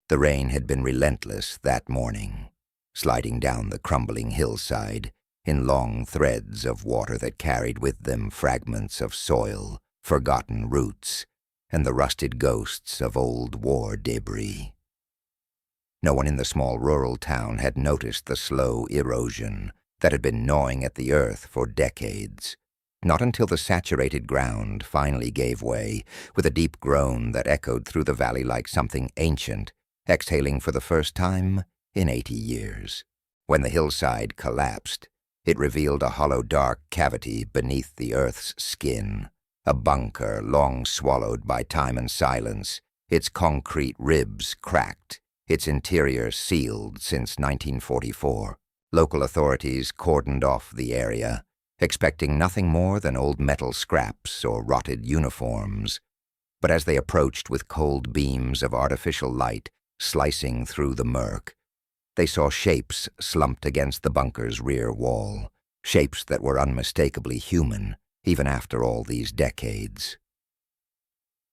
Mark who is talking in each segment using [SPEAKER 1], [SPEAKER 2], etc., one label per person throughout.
[SPEAKER 1] The rain had been relentless that morning, sliding down the crumbling hillside in long threads of water that carried with them fragments of soil, forgotten roots, and the rusted ghosts of old war debris. No one in the small rural town had noticed the slow erosion that had been gnawing at the earth for decades, not until the saturated ground finally gave way with a deep groan that echoed through the valley like something ancient, exhaling for the first time in 80 years. When the hillside collapsed, it revealed a hollow dark cavity beneath the earth's skin, a bunker long swallowed by time and silence, its concrete ribs cracked, its interior sealed since 1944. Local authorities cordoned off the area, expecting nothing more than old metal scraps or rotted uniforms. But as they approached with cold beams of artificial light slicing through the murk, they saw shapes slumped against the bunker's rear wall, shapes that were unmistakably human, even after all these decades.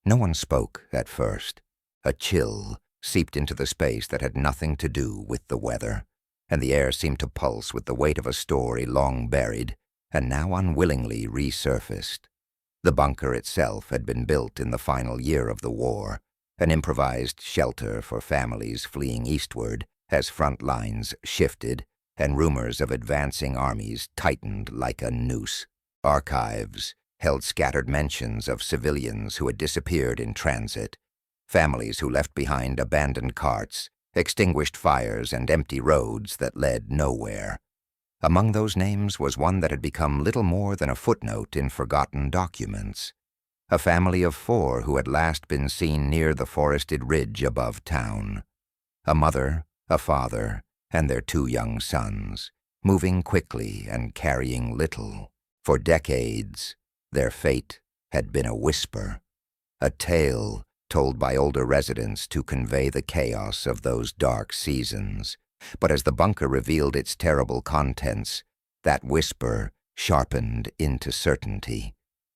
[SPEAKER 1] No one spoke at first. A chill seeped into the space that had nothing to do with the weather, and the air seemed to pulse with the weight of a story long buried and now unwillingly resurfaced. The bunker itself had been built in the final year of the war, an improvised shelter for families fleeing eastward as front lines shifted and rumors of advancing armies tightened like a noose. Archives held scattered mentions of civilians who had disappeared in transit, families who left behind abandoned carts, extinguished fires, and empty roads that led nowhere. Among those names was one that had become little more than a footnote in forgotten documents. A family of 4 who had last been seen near the forested ridge above town. A mother, a father, and their 2 young sons, moving quickly and carrying little. For decades, their fate had been a whisper, a tale told by older residents to convey the chaos of those dark seasons. But as the bunker revealed its terrible contents, that whisper sharpened into certainty.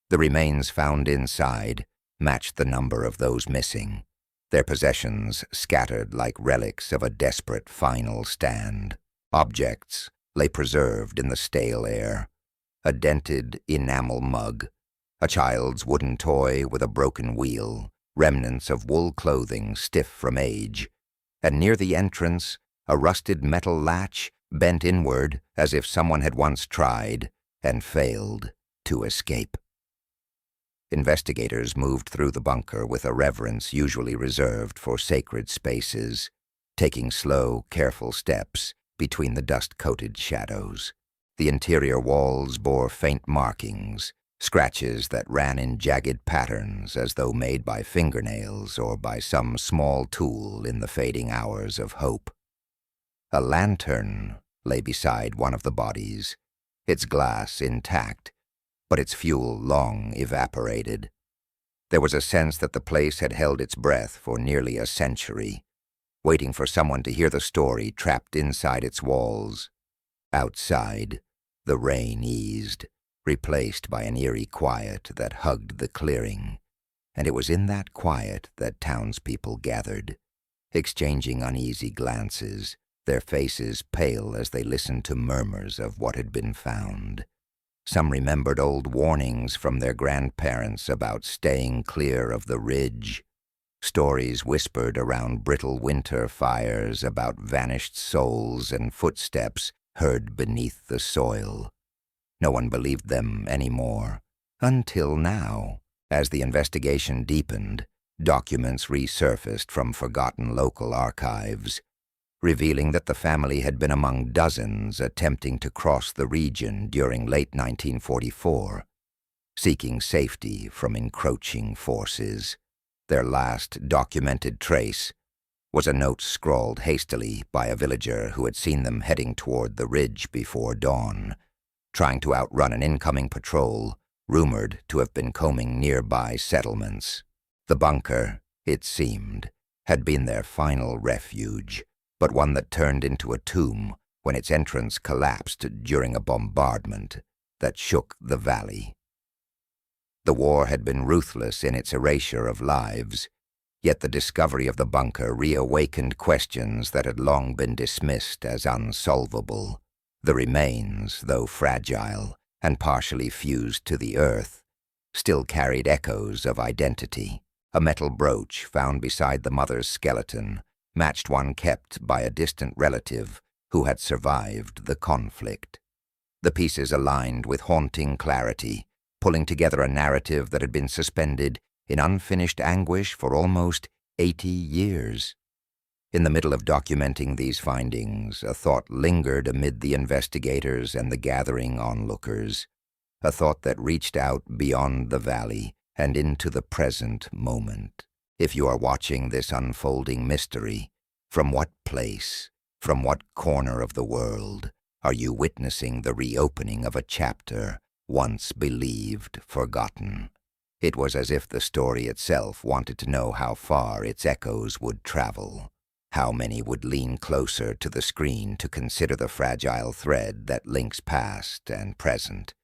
[SPEAKER 1] The remains found inside matched the number of those missing, their possessions scattered like relics of a desperate final stand. Objects lay preserved in the stale air. A dented enamel mug, a child's wooden toy with a broken wheel, remnants of wool clothing stiff from age, and near the entrance, a rusted metal latch bent inward as if someone had once tried and failed to escape. Investigators moved through the bunker with a reverence usually reserved for sacred spaces, taking slow, careful steps between the dust-coated shadows. The interior walls bore faint markings, scratches that ran in jagged patterns as though made by fingernails or by some small tool in the fading hours of hope. A lantern lay beside one of the bodies, its glass intact, but its fuel long evaporated. There was a sense that the place had held its breath for nearly a century, waiting for someone to hear the story trapped inside its walls. Outside, the rain eased, replaced by an eerie quiet that hugged the clearing, and it was in that quiet that townspeople gathered, exchanging uneasy glances, their faces pale as they listened to murmurs of what had been found. Some remembered old warnings from their grandparents about staying clear of the ridge, stories whispered around brittle winter fires about vanished souls and footsteps heard beneath the soil. No one believed them anymore, until now, as the investigation deepened, documents resurfaced from forgotten local archives, revealing that the family had been among dozens attempting to cross the region during late 1944, seeking safety from encroaching forces. Their last documented trace was a note scrawled hastily by a villager who had seen them heading toward the ridge before dawn, trying to outrun an incoming patrol rumored to have been combing nearby settlements. The bunker, it seemed, had been their final refuge, but one that turned into a tomb when its entrance collapsed during a bombardment that shook the valley. The war had been ruthless in its erasure of lives, Yet the discovery of the bunker reawakened questions that had long been dismissed as unsolvable. The remains, though fragile and partially fused to the earth, still carried echoes of identity. A metal brooch found beside the mother's skeleton matched one kept by a distant relative who had survived the conflict. The pieces aligned with haunting clarity, pulling together a narrative that had been suspended in unfinished anguish for almost 80 years. In the middle of documenting these findings, a thought lingered amid the investigators and the gathering onlookers, a thought that reached out beyond the valley and into the present moment. If you are watching this unfolding mystery, from what place, from what corner of the world, are you witnessing the reopening of a chapter once believed forgotten? It was as if the story itself wanted to know how far its echoes would travel, how many would lean closer to the screen to consider the fragile thread that links past and present,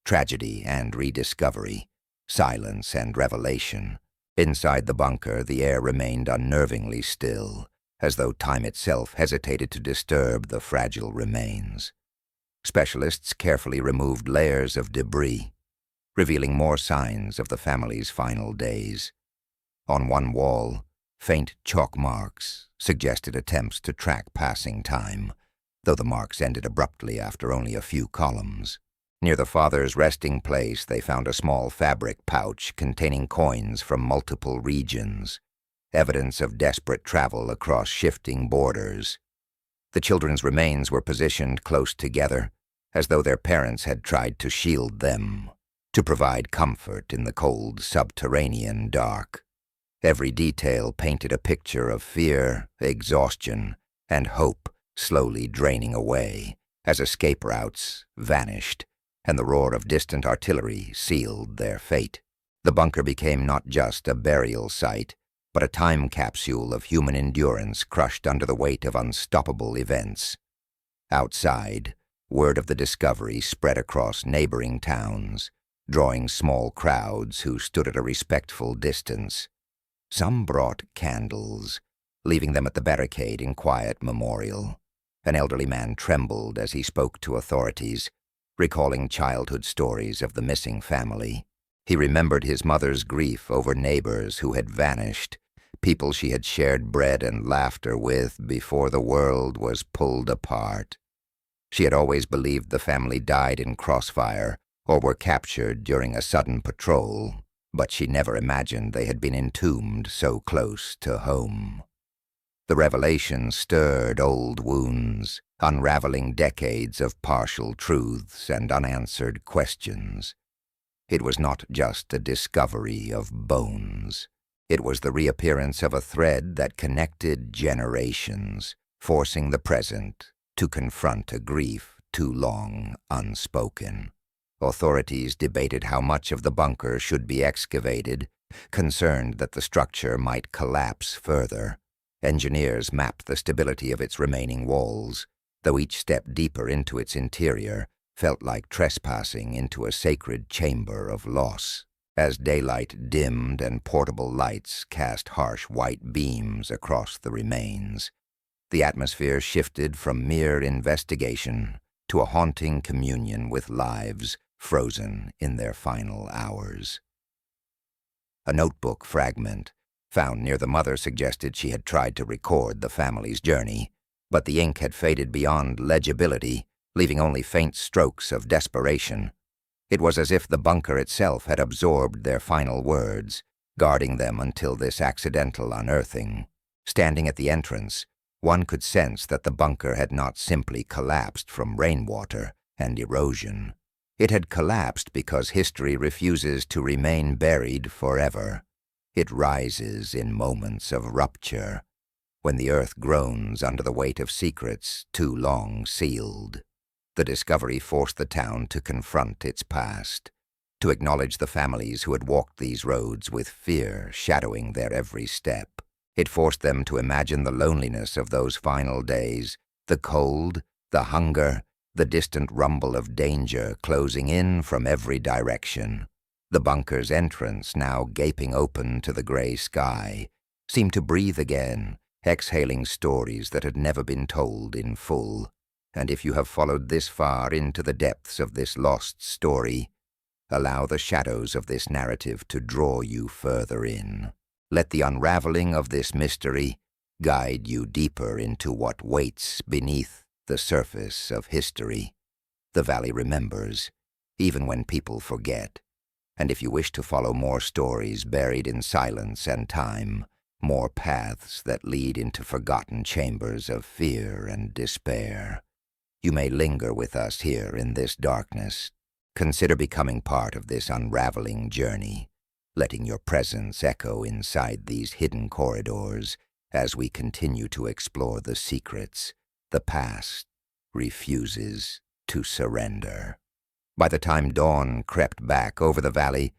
[SPEAKER 1] tragedy and rediscovery, silence and revelation. Inside the bunker, the air remained unnervingly still, as though time itself hesitated to disturb the fragile remains. Specialists carefully removed layers of debris, revealing more signs of the family's final days. On one wall, faint chalk marks suggested attempts to track passing time, though the marks ended abruptly after only a few columns. Near the father's resting place, they found a small fabric pouch containing coins from multiple regions, evidence of desperate travel across shifting borders. The children's remains were positioned close together, as though their parents had tried to shield them, to provide comfort in the cold subterranean dark. Every detail painted a picture of fear, exhaustion, and hope slowly draining away as escape routes vanished and the roar of distant artillery sealed their fate. The bunker became not just a burial site, but a time capsule of human endurance crushed under the weight of unstoppable events. Outside, word of the discovery spread across neighboring towns, drawing small crowds who stood at a respectful distance. Some brought candles, leaving them at the barricade in quiet memorial. An elderly man trembled as he spoke to authorities, recalling childhood stories of the missing family. He remembered his mother's grief over neighbors who had vanished, people she had shared bread and laughter with before the world was pulled apart. She had always believed the family died in crossfire or were captured during a sudden patrol, but she never imagined they had been entombed so close to home. The revelation stirred old wounds, unraveling decades of partial truths and unanswered questions. It was not just a discovery of bones. It was the reappearance of a thread that connected generations, forcing the present to confront a grief too long unspoken. Authorities debated how much of the bunker should be excavated, concerned that the structure might collapse further. Engineers mapped the stability of its remaining walls, though each step deeper into its interior felt like trespassing into a sacred chamber of loss. As daylight dimmed and portable lights cast harsh white beams across the remains, the atmosphere shifted from mere investigation to a haunting communion with lives frozen in their final hours. A notebook fragment found near the mother suggested she had tried to record the family's journey, but the ink had faded beyond legibility, leaving only faint strokes of desperation. It was as if the bunker itself had absorbed their final words, guarding them until this accidental unearthing. Standing at the entrance, one could sense that the bunker had not simply collapsed from rainwater and erosion. It had collapsed because history refuses to remain buried forever. It rises in moments of rupture, when the earth groans under the weight of secrets too long sealed. The discovery forced the town to confront its past, to acknowledge the families who had walked these roads with fear shadowing their every step. It forced them to imagine the loneliness of those final days, the cold, the hunger, the distant rumble of danger closing in from every direction. The bunker's entrance now gaping open to the gray sky, seemed to breathe again, exhaling stories that had never been told in full. And if you have followed this far into the depths of this lost story, allow the shadows of this narrative to draw you further in. Let the unraveling of this mystery guide you deeper into what waits beneath the surface of history. The valley remembers, even when people forget. And if you wish to follow more stories buried in silence and time, more paths that lead into forgotten chambers of fear and despair, you may linger with us here in this darkness. Consider becoming part of this unraveling journey, letting your presence echo inside these hidden corridors as we continue to explore the secrets the past refuses to surrender. By the time dawn crept back over the valley,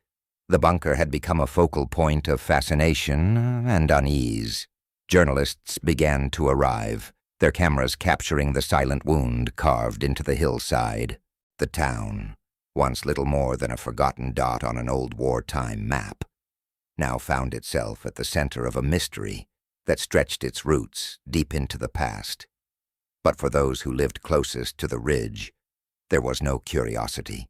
[SPEAKER 1] the bunker had become a focal point of fascination and unease. Journalists began to arrive, their cameras capturing the silent wound carved into the hillside. The town, once little more than a forgotten dot on an old wartime map, now found itself at the center of a mystery that stretched its roots deep into the past. But for those who lived closest to the ridge, there was no curiosity,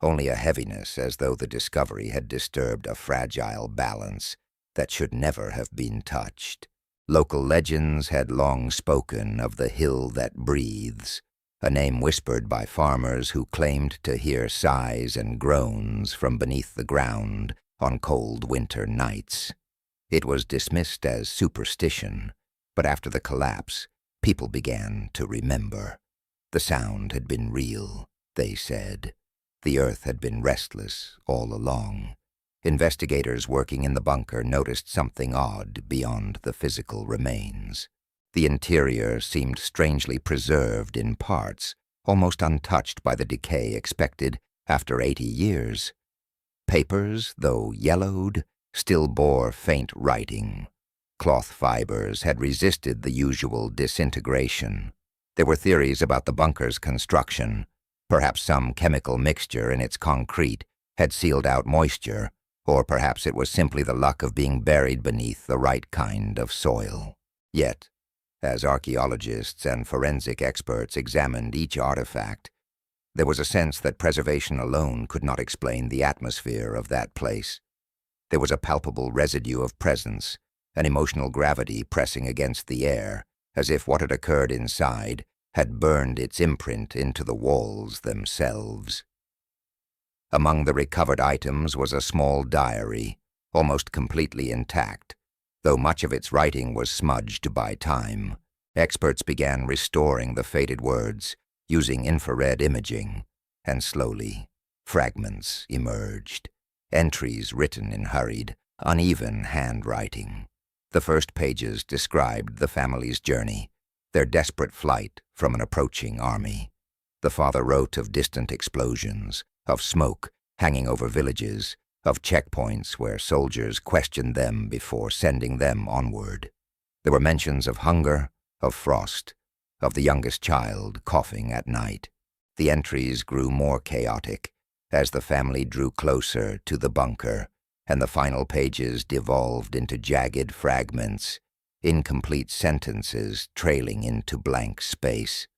[SPEAKER 1] only a heaviness as though the discovery had disturbed a fragile balance that should never have been touched. Local legends had long spoken of the hill that breathes, a name whispered by farmers who claimed to hear sighs and groans from beneath the ground on cold winter nights. It was dismissed as superstition, but after the collapse, people began to remember. The sound had been real, they said. The earth had been restless all along. Investigators working in the bunker noticed something odd beyond the physical remains. The interior seemed strangely preserved in parts, almost untouched by the decay expected after 80 years. Papers, though yellowed, still bore faint writing. Cloth fibers had resisted the usual disintegration. There were theories about the bunker's construction. Perhaps some chemical mixture in its concrete had sealed out moisture, or perhaps it was simply the luck of being buried beneath the right kind of soil. Yet, as archaeologists and forensic experts examined each artifact, there was a sense that preservation alone could not explain the atmosphere of that place. There was a palpable residue of presence, an emotional gravity pressing against the air, as if what had occurred inside had burned its imprint into the walls themselves. Among the recovered items was a small diary, almost completely intact, though much of its writing was smudged by time. Experts began restoring the faded words using infrared imaging, and slowly, fragments emerged, entries written in hurried, uneven handwriting. The first pages described the family's journey, their desperate flight from an approaching army. The father wrote of distant explosions, of smoke hanging over villages, of checkpoints where soldiers questioned them before sending them onward. There were mentions of hunger, of frost, of the youngest child coughing at night. The entries grew more chaotic as the family drew closer to the bunker, and the final pages devolved into jagged fragments, incomplete sentences trailing into blank space.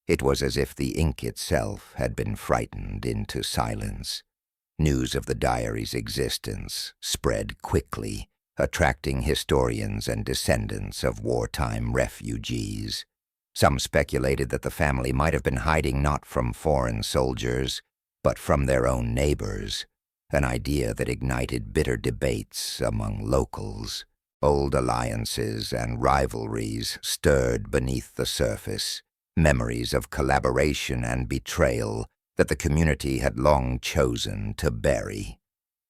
[SPEAKER 1] It was as if the ink itself had been frightened into silence. News of the diary's existence spread quickly, attracting historians and descendants of wartime refugees. Some speculated that the family might have been hiding not from foreign soldiers, but from their own neighbors, an idea that ignited bitter debates among locals. Old alliances and rivalries stirred beneath the surface, memories of collaboration and betrayal that the community had long chosen to bury.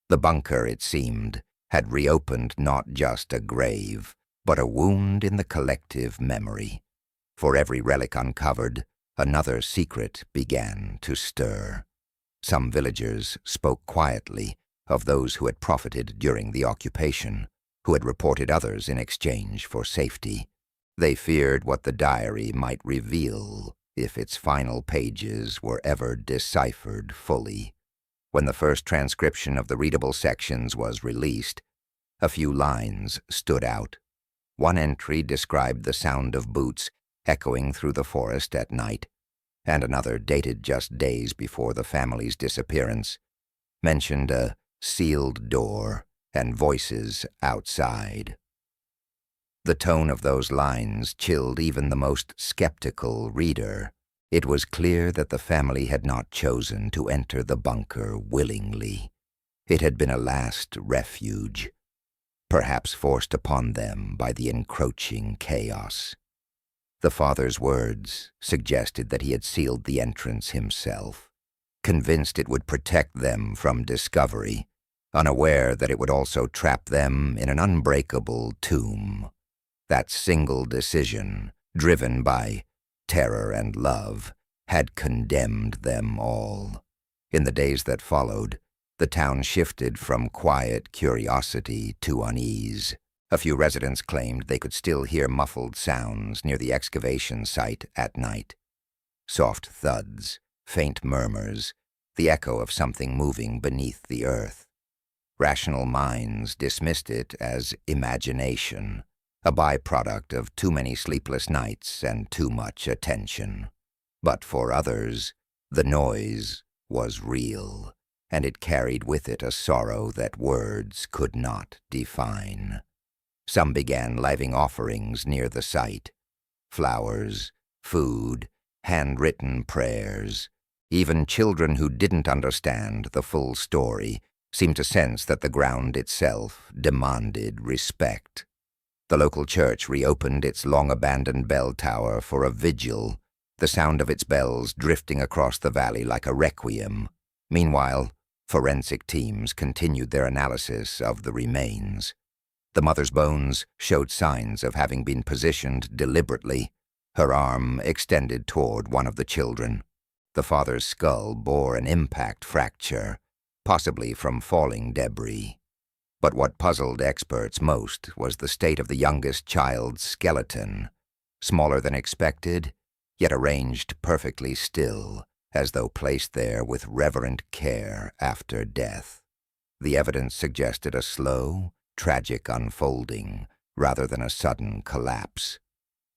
[SPEAKER 1] The bunker, it seemed, had reopened not just a grave, but a wound in the collective memory. For every relic uncovered, another secret began to stir. Some villagers spoke quietly of those who had profited during the occupation, who had reported others in exchange for safety. They feared what the diary might reveal if its final pages were ever deciphered fully. When the first transcription of the readable sections was released, A few lines stood out. One entry described the sound of boots echoing through the forest at night, and another, dated just days before the family's disappearance, mentioned a sealed door and voices outside. The tone of those lines chilled even the most skeptical reader. It was clear that the family had not chosen to enter the bunker willingly. It had been a last refuge, perhaps forced upon them by the encroaching chaos. The father's words suggested that he had sealed the entrance himself, convinced it would protect them from discovery, unaware that it would also trap them in an unbreakable tomb. That single decision, driven by terror and love, had condemned them all. In the days that followed, the town shifted from quiet curiosity to unease. A few residents claimed they could still hear muffled sounds near the excavation site at night. Soft thuds, faint murmurs, the echo of something moving beneath the earth. Rational minds dismissed it as imagination, a byproduct of too many sleepless nights and too much attention. But for others, the noise was real, and it carried with it a sorrow that words could not define. Some began lighting offerings near the site. Flowers, food, handwritten prayers. Even children who didn't understand the full story seemed to sense that the ground itself demanded respect. The local church reopened its long-abandoned bell tower for a vigil, the sound of its bells drifting across the valley like a requiem. Meanwhile, forensic teams continued their analysis of the remains. The mother's bones showed signs of having been positioned deliberately, her arm extended toward one of the children. The father's skull bore an impact fracture, possibly from falling debris. But what puzzled experts most was the state of the youngest child's skeleton, smaller than expected, yet arranged perfectly still, as though placed there with reverent care after death. The evidence suggested a slow, tragic unfolding rather than a sudden collapse.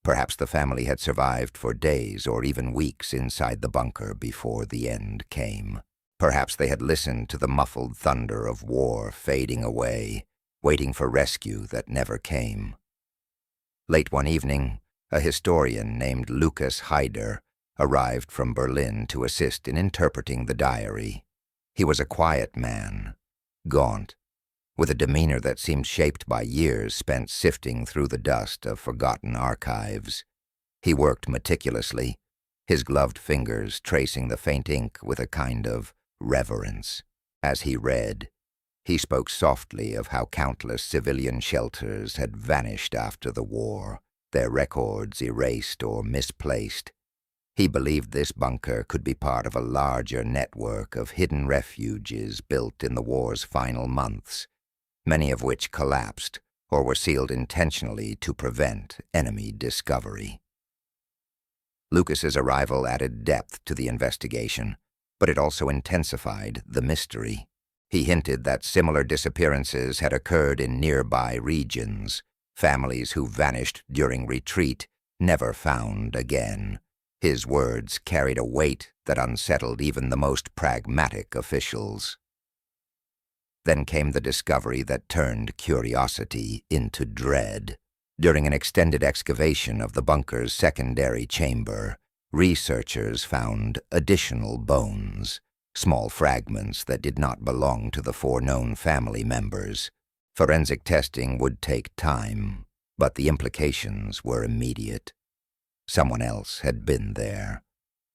[SPEAKER 1] Perhaps the family had survived for days or even weeks inside the bunker before the end came. Perhaps they had listened to the muffled thunder of war fading away, waiting for rescue that never came. Late one evening, a historian named Lucas Haider arrived from Berlin to assist in interpreting the diary. He was a quiet man, gaunt, with a demeanor that seemed shaped by years spent sifting through the dust of forgotten archives. He worked meticulously, his gloved fingers tracing the faint ink with a kind of reverence. As he read, he spoke softly of how countless civilian shelters had vanished after the war, their records erased or misplaced. He believed this bunker could be part of a larger network of hidden refuges built in the war's final months, many of which collapsed or were sealed intentionally to prevent enemy discovery. Lucas's arrival added depth to the investigation, but it also intensified the mystery. He hinted that similar disappearances had occurred in nearby regions, families who vanished during retreat, never found again. His words carried a weight that unsettled even the most pragmatic officials. Then came the discovery that turned curiosity into dread. During an extended excavation of the bunker's secondary chamber, researchers found additional bones, small fragments that did not belong to the four known family members. Forensic testing would take time, but the implications were immediate. Someone else had been there.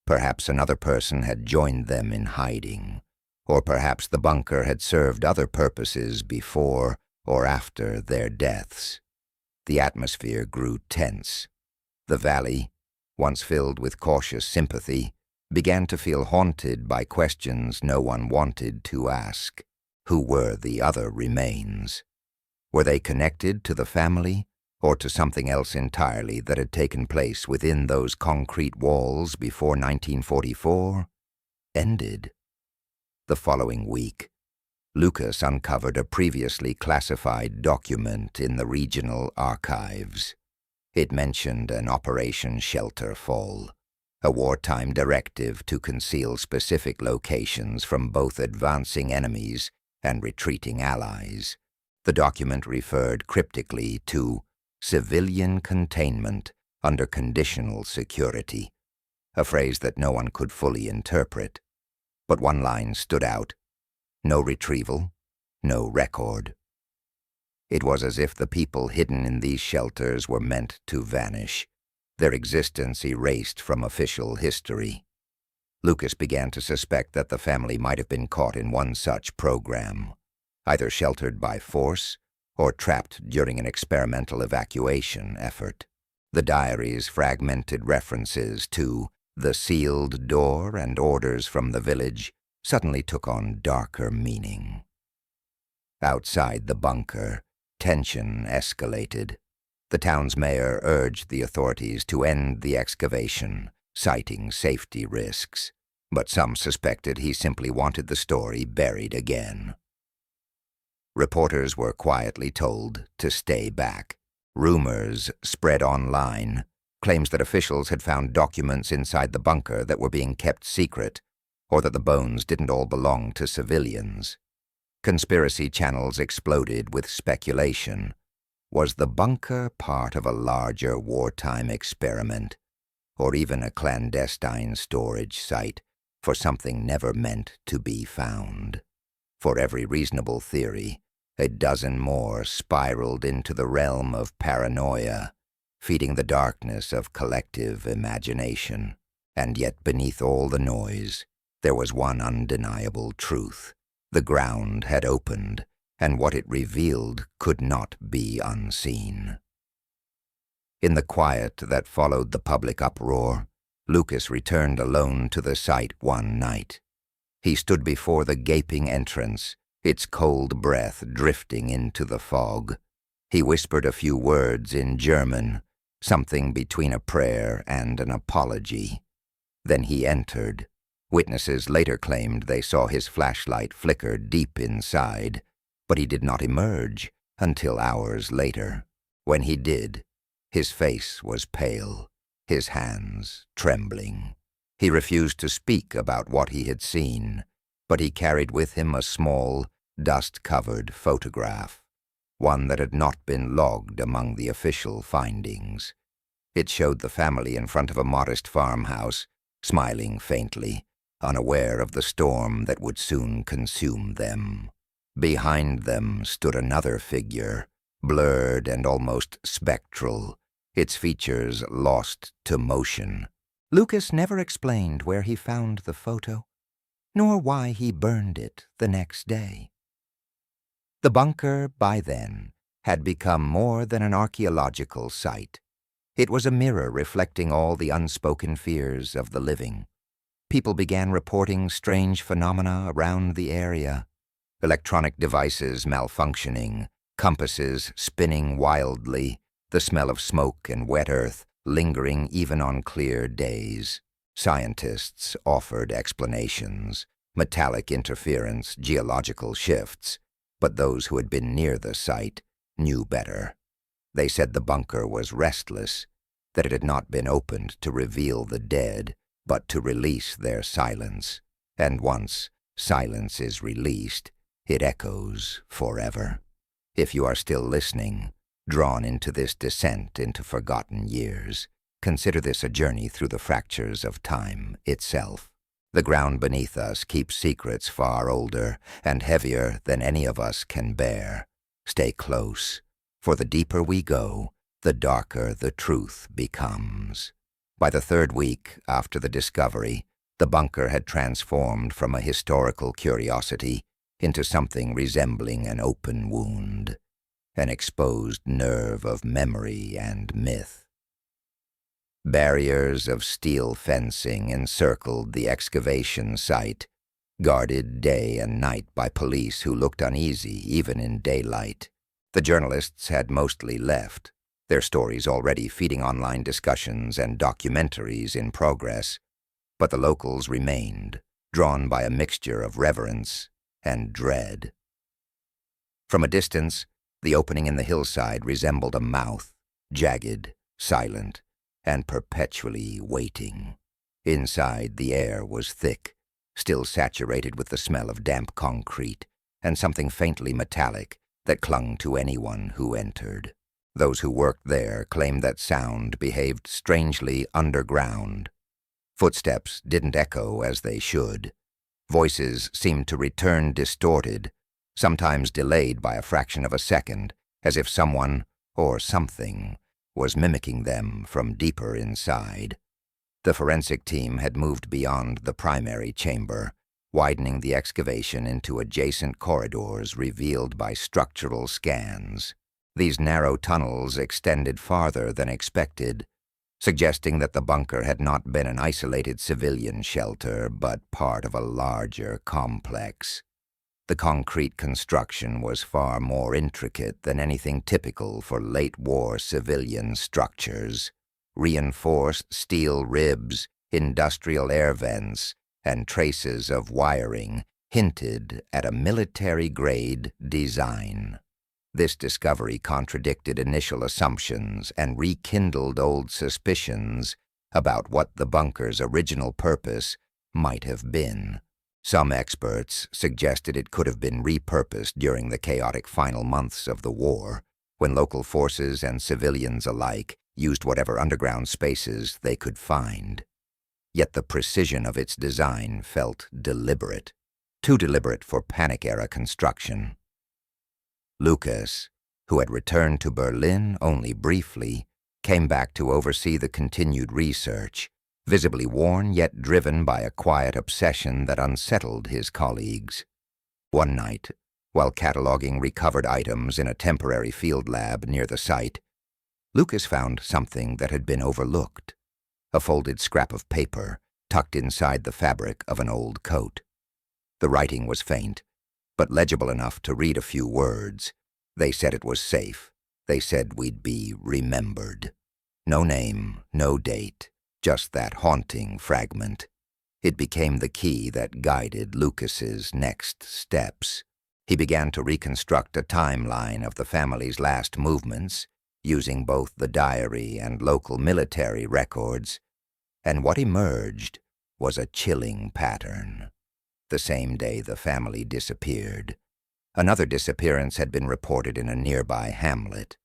[SPEAKER 1] Perhaps another person had joined them in hiding, or perhaps the bunker had served other purposes before or after their deaths. The atmosphere grew tense. The valley, once filled with cautious sympathy, began to feel haunted by questions no one wanted to ask. Who were the other remains? Were they connected to the family, or to something else entirely that had taken place within those concrete walls before 1944? Ended. The following week, Lucas uncovered a previously classified document in the regional archives. It mentioned an Operation Shelter Fall, a wartime directive to conceal specific locations from both advancing enemies and retreating allies. The document referred cryptically to civilian containment under conditional security, a phrase that no one could fully interpret. But one line stood out: no retrieval, no record. It was as if the people hidden in these shelters were meant to vanish, their existence erased from official history. Lucas began to suspect that the family might have been caught in one such program, either sheltered by force or trapped during an experimental evacuation effort. The diary's fragmented references to the sealed door and orders from the village suddenly took on darker meaning. Outside the bunker, tension escalated. The town's mayor urged the authorities to end the excavation, citing safety risks, but some suspected he simply wanted the story buried again. Reporters were quietly told to stay back. Rumors spread online, claims that officials had found documents inside the bunker that were being kept secret, or that the bones didn't all belong to civilians. Conspiracy channels exploded with speculation. Was the bunker part of a larger wartime experiment, or even a clandestine storage site for something never meant to be found? For every reasonable theory, a dozen more spiraled into the realm of paranoia, feeding the darkness of collective imagination. And yet beneath all the noise, there was one undeniable truth. The ground had opened, and what it revealed could not be unseen. In the quiet that followed the public uproar, Lucas returned alone to the site one night. He stood before the gaping entrance, its cold breath drifting into the fog. He whispered a few words in German, something between a prayer and an apology. Then he entered. Witnesses later claimed they saw his flashlight flicker deep inside, but he did not emerge until hours later. When he did, his face was pale, his hands trembling. He refused to speak about what he had seen, but he carried with him a small, dust-covered photograph, one that had not been logged among the official findings. It showed the family in front of a modest farmhouse, smiling faintly, unaware of the storm that would soon consume them. Behind them stood another figure, blurred and almost spectral, its features lost to motion. Lucas never explained where he found the photo, nor why he burned it the next day. The bunker, by then, had become more than an archaeological site. It was a mirror reflecting all the unspoken fears of the living. People began reporting strange phenomena around the area. Electronic devices malfunctioning, compasses spinning wildly, the smell of smoke and wet earth lingering even on clear days. Scientists offered explanations, metallic interference, geological shifts, but those who had been near the site knew better. They said the bunker was restless, that it had not been opened to reveal the dead, but to release their silence. And once silence is released, it echoes forever. If you are still listening, drawn into this descent into forgotten years, consider this a journey through the fractures of time itself. The ground beneath us keeps secrets far older and heavier than any of us can bear. Stay close, for the deeper we go, the darker the truth becomes. By the third week after the discovery, the bunker had transformed from a historical curiosity into something resembling an open wound, an exposed nerve of memory and myth. Barriers of steel fencing encircled the excavation site, guarded day and night by police who looked uneasy even in daylight. The journalists had mostly left, their stories already feeding online discussions and documentaries in progress, but the locals remained, drawn by a mixture of reverence and dread. From a distance, the opening in the hillside resembled a mouth, jagged, silent, and perpetually waiting. Inside, the air was thick, still saturated with the smell of damp concrete, and something faintly metallic that clung to anyone who entered. Those who worked there claimed that sound behaved strangely underground. Footsteps didn't echo as they should. Voices seemed to return distorted, sometimes delayed by a fraction of a second, as if someone, or something, was mimicking them from deeper inside. The forensic team had moved beyond the primary chamber, widening the excavation into adjacent corridors revealed by structural scans. These narrow tunnels extended farther than expected, suggesting that the bunker had not been an isolated civilian shelter, but part of a larger complex. The concrete construction was far more intricate than anything typical for late-war civilian structures. Reinforced steel ribs, industrial air vents, and traces of wiring hinted at a military-grade design. This discovery contradicted initial assumptions and rekindled old suspicions about what the bunker's original purpose might have been. Some experts suggested it could have been repurposed during the chaotic final months of the war, when local forces and civilians alike used whatever underground spaces they could find. Yet the precision of its design felt deliberate, too deliberate for panic-era construction. Lucas, who had returned to Berlin only briefly, came back to oversee the continued research, visibly worn yet driven by a quiet obsession that unsettled his colleagues. One night, while cataloging recovered items in a temporary field lab near the site, Lucas found something that had been overlooked, a folded scrap of paper tucked inside the fabric of an old coat. The writing was faint, but legible enough to read a few words. They said it was safe. They said we'd be remembered. No name, no date, just that haunting fragment. It became the key that guided Lucas's next steps. He began to reconstruct a timeline of the family's last movements, using both the diary and local military records, and what emerged was a chilling pattern. The same day the family disappeared, another disappearance had been reported in a nearby hamlet,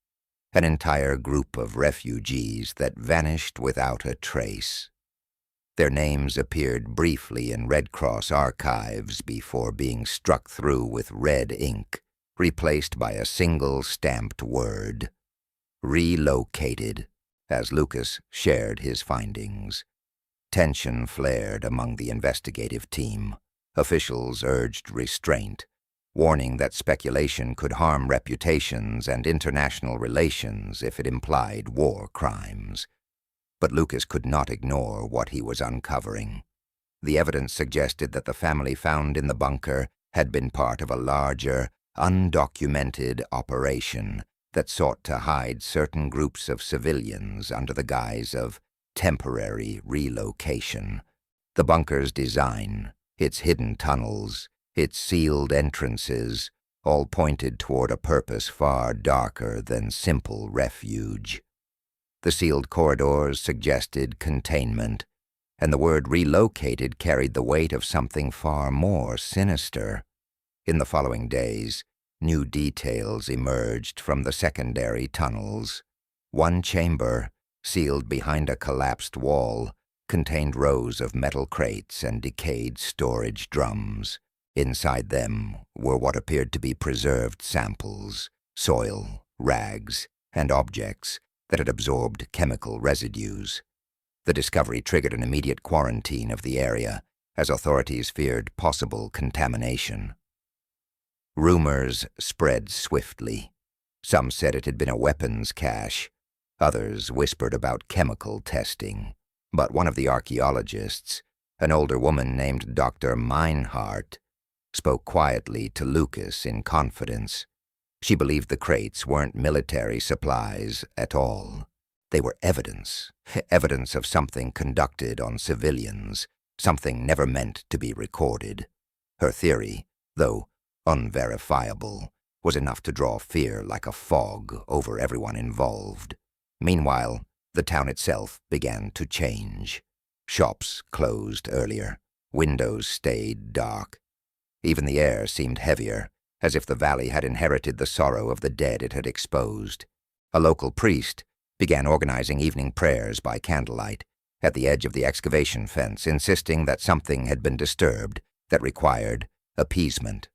[SPEAKER 1] an entire group of refugees that vanished without a trace. Their names appeared briefly in Red Cross archives before being struck through with red ink, replaced by a single stamped word: relocated, as Lucas shared his findings. Tension flared among the investigative team. Officials urged restraint, warning that speculation could harm reputations and international relations if it implied war crimes. But Lucas could not ignore what he was uncovering. The evidence suggested that the family found in the bunker had been part of a larger, undocumented operation that sought to hide certain groups of civilians under the guise of temporary relocation. The bunker's design, its hidden tunnels, its sealed entrances, all pointed toward a purpose far darker than simple refuge. The sealed corridors suggested containment, and the word relocated carried the weight of something far more sinister. In the following days, new details emerged from the secondary tunnels. One chamber, sealed behind a collapsed wall, contained rows of metal crates and decayed storage drums. Inside them were what appeared to be preserved samples, soil, rags, and objects that had absorbed chemical residues. The discovery triggered an immediate quarantine of the area, as authorities feared possible contamination. Rumors spread swiftly. Some said it had been a weapons cache. Others whispered about chemical testing. But one of the archaeologists, an older woman named Dr. Meinhardt, spoke quietly to Lucas in confidence. She believed the crates weren't military supplies at all. They were evidence of something conducted on civilians, something never meant to be recorded. Her theory, though unverifiable, was enough to draw fear like a fog over everyone involved. Meanwhile, the town itself began to change. Shops closed earlier. Windows stayed dark. Even the air seemed heavier, as if the valley had inherited the sorrow of the dead it had exposed. A local priest began organizing evening prayers by candlelight at the edge of the excavation fence, insisting that something had been disturbed that required appeasement.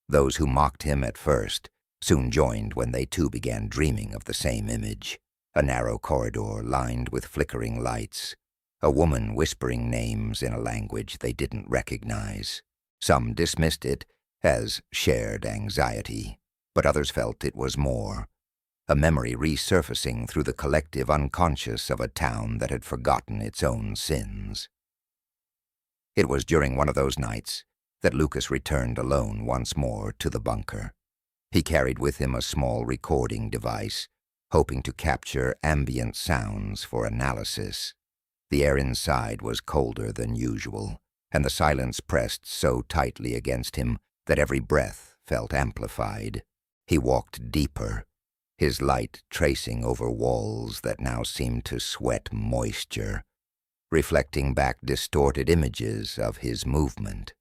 [SPEAKER 1] Those who mocked him at first soon joined when they too began dreaming of the same image. A narrow corridor lined with flickering lights. A woman whispering names in a language they didn't recognize. Some dismissed it as shared anxiety, but others felt it was more. A memory resurfacing through the collective unconscious of a town that had forgotten its own sins. It was during one of those nights that Lucas returned alone once more to the bunker. He carried with him a small recording device, hoping to capture ambient sounds for analysis. The air inside was colder than usual, and the silence pressed so tightly against him that every breath felt amplified. He walked deeper, his light tracing over walls that now seemed to sweat moisture, reflecting back distorted images of his movement.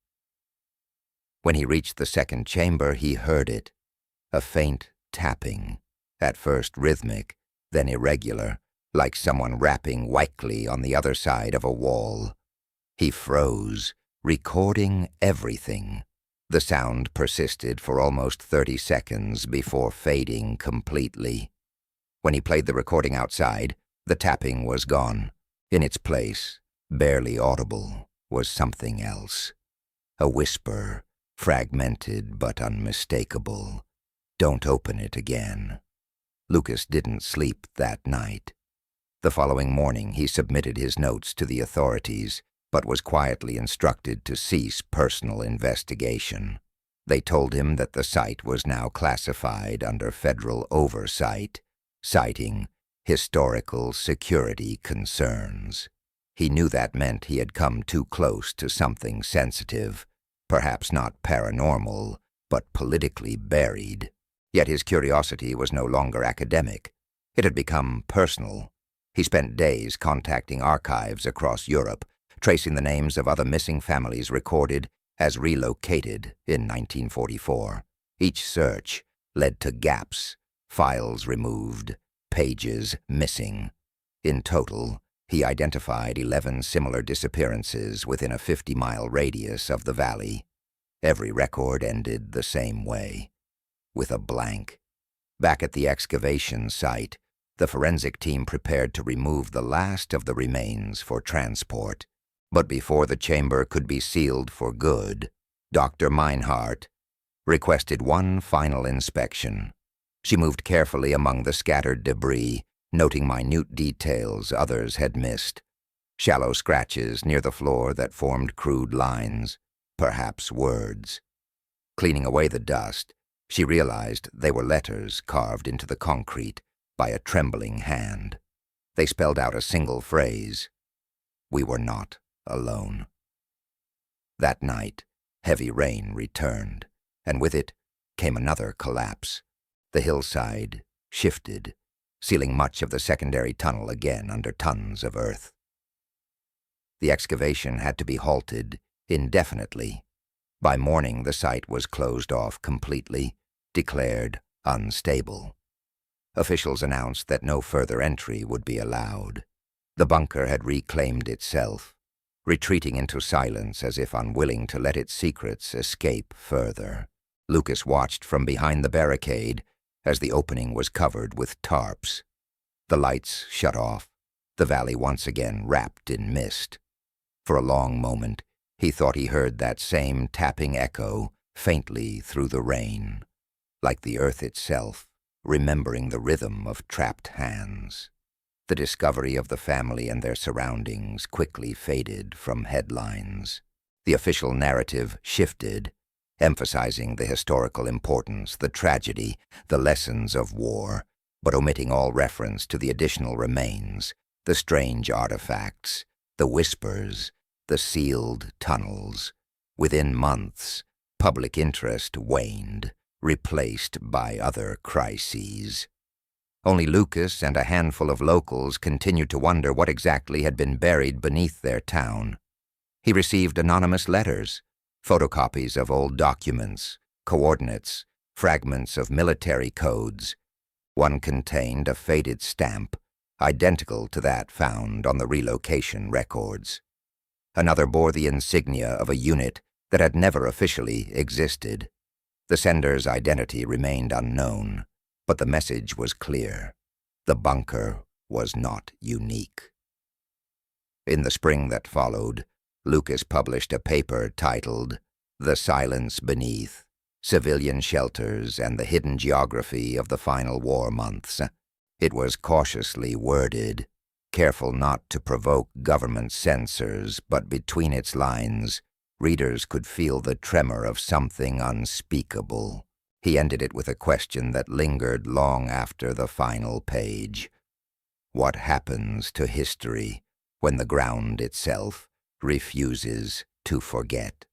[SPEAKER 1] When he reached the second chamber, he heard it, a faint tapping, at first rhythmic, then irregular, like someone rapping weakly on the other side of a wall. He froze, recording everything. The sound persisted for almost 30 seconds before fading completely. When he played the recording outside, the tapping was gone. In its place, barely audible, was something else. A whisper, fragmented but unmistakable. "Don't open it again." Lucas didn't sleep that night. The following morning he submitted his notes to the authorities, but was quietly instructed to cease personal investigation. They told him that the site was now classified under federal oversight, citing historical security concerns. He knew that meant he had come too close to something sensitive, perhaps not paranormal, but politically buried. Yet his curiosity was no longer academic. It had become personal. He spent days contacting archives across Europe, tracing the names of other missing families recorded as relocated in 1944. Each search led to gaps, files removed, pages missing. In total, he identified 11 similar disappearances within a 50-mile radius of the valley. Every record ended the same way, with a blank. Back at the excavation site, the forensic team prepared to remove the last of the remains for transport. But before the chamber could be sealed for good, Dr. Meinhardt requested one final inspection. She moved carefully among the scattered debris, noting minute details others had missed. Shallow scratches near the floor that formed crude lines, perhaps words. Cleaning away the dust, she realized they were letters carved into the concrete by a trembling hand. They spelled out a single phrase: "We were not alone." That night, heavy rain returned, and with it came another collapse. The hillside shifted, sealing much of the secondary tunnel again under tons of earth. The excavation had to be halted indefinitely. By morning, the site was closed off completely, declared unstable. Officials announced that no further entry would be allowed. The bunker had reclaimed itself, retreating into silence as if unwilling to let its secrets escape further. Lucas watched from behind the barricade as the opening was covered with tarps. The lights shut off, the valley once again wrapped in mist. For a long moment, he thought he heard that same tapping echo faintly through the rain, like the earth itself, remembering the rhythm of trapped hands. The discovery of the family and their surroundings quickly faded from headlines. The official narrative shifted, emphasizing the historical importance, the tragedy, the lessons of war, but omitting all reference to the additional remains, the strange artifacts, the whispers, the sealed tunnels. Within months, public interest waned, replaced by other crises. Only Lucas and a handful of locals continued to wonder what exactly had been buried beneath their town. He received anonymous letters, photocopies of old documents, coordinates, fragments of military codes. One contained a faded stamp, identical to that found on the relocation records. Another bore the insignia of a unit that had never officially existed. The sender's identity remained unknown, but the message was clear. The bunker was not unique. In the spring that followed, Lucas published a paper titled "The Silence Beneath: Civilian Shelters and the Hidden Geography of the Final War Months." It was cautiously worded, careful not to provoke government censors, but between its lines, readers could feel the tremor of something unspeakable. He ended it with a question that lingered long after the final page. What happens to history when the ground itself refuses to forget?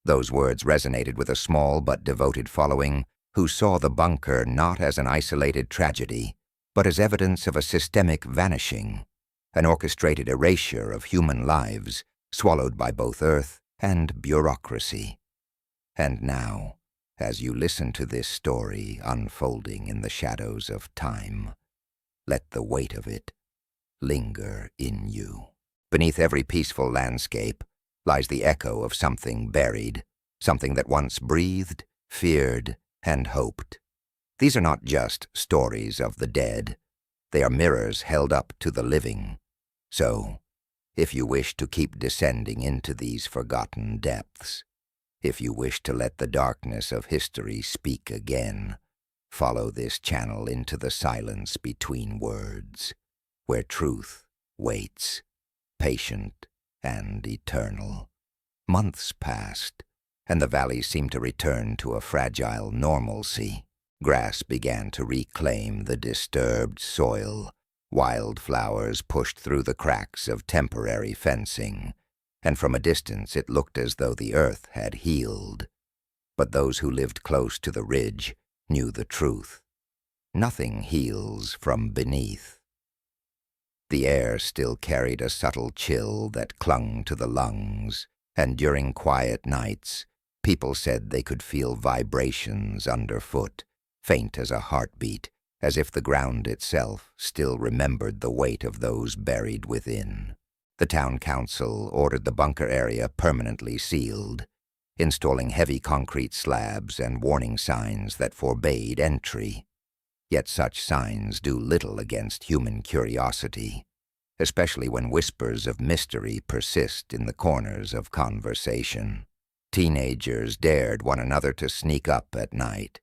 [SPEAKER 1] Those words resonated with a small but devoted following who saw the bunker not as an isolated tragedy, but as evidence of a systemic vanishing, an orchestrated erasure of human lives swallowed by both earth and bureaucracy. And now, as you listen to this story unfolding in the shadows of time, let the weight of it linger in you. Beneath every peaceful landscape lies the echo of something buried, something that once breathed, feared, and hoped. These are not just stories of the dead. They are mirrors held up to the living. So, if you wish to keep descending into these forgotten depths, if you wish to let the darkness of history speak again, follow this channel into the silence between words, where truth waits, patient and eternal. Months passed, and the valley seemed to return to a fragile normalcy. Grass began to reclaim the disturbed soil. Wildflowers pushed through the cracks of temporary fencing, and from a distance it looked as though the earth had healed. But those who lived close to the ridge knew the truth. Nothing heals from beneath. The air still carried a subtle chill that clung to the lungs, and during quiet nights, people said they could feel vibrations underfoot, faint as a heartbeat, as if the ground itself still remembered the weight of those buried within. The town council ordered the bunker area permanently sealed, installing heavy concrete slabs and warning signs that forbade entry. Yet such signs do little against human curiosity, especially when whispers of mystery persist in the corners of conversation. Teenagers dared one another to sneak up at night.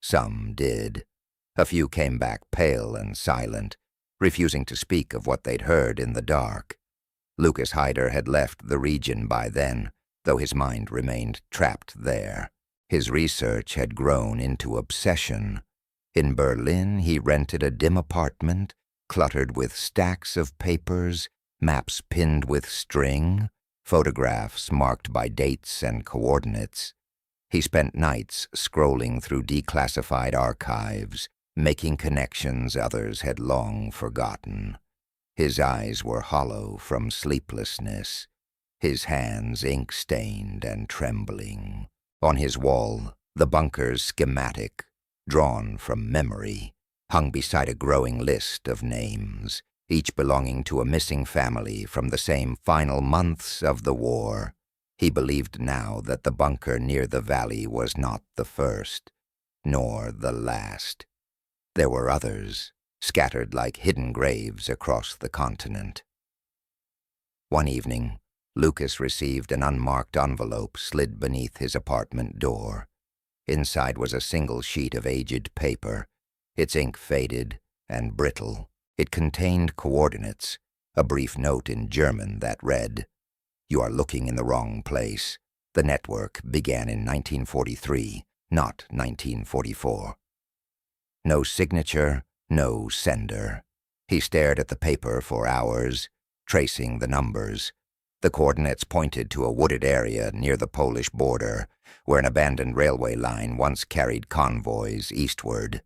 [SPEAKER 1] Some did. A few came back pale and silent, refusing to speak of what they'd heard in the dark. Lucas Hyder had left the region by then, though his mind remained trapped there. His research had grown into obsession. In Berlin, he rented a dim apartment, cluttered with stacks of papers, maps pinned with string, photographs marked by dates and coordinates. He spent nights scrolling through declassified archives, making connections others had long forgotten. His eyes were hollow from sleeplessness, his hands ink-stained and trembling. On his wall, the bunker's schematic, drawn from memory, hung beside a growing list of names, each belonging to a missing family from the same final months of the war. He believed now that the bunker near the valley was not the first, nor the last. There were others, scattered like hidden graves across the continent. One evening, Lucas received an unmarked envelope slid beneath his apartment door. Inside was a single sheet of aged paper, its ink faded and brittle. It contained coordinates, a brief note in German that read, "You are looking in the wrong place. The network began in 1943, not 1944. No signature, no sender. He stared at the paper for hours, tracing the numbers. The coordinates pointed to a wooded area near the Polish border, where an abandoned railway line once carried convoys eastward.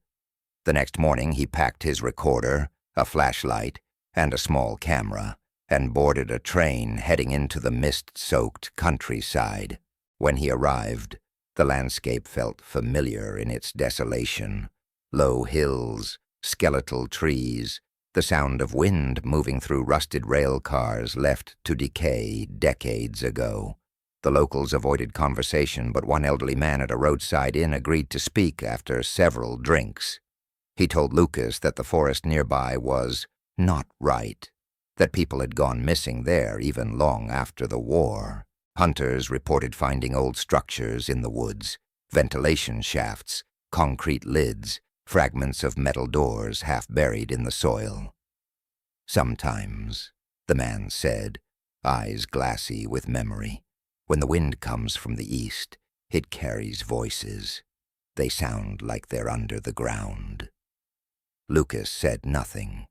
[SPEAKER 1] The next morning he packed his recorder, a flashlight, and a small camera, and boarded a train heading into the mist-soaked countryside. When he arrived, the landscape felt familiar in its desolation. Low hills, skeletal trees, the sound of wind moving through rusted rail cars left to decay decades ago. The locals avoided conversation, but one elderly man at a roadside inn agreed to speak after several drinks. He told Lucas that the forest nearby was not right, that people had gone missing there even long after the war. Hunters reported finding old structures in the woods, ventilation shafts, concrete lids, fragments of metal doors half buried in the soil. Sometimes, the man said, eyes glassy with memory, when the wind comes from the east, it carries voices. They sound like they're under the ground. Lucas said nothing.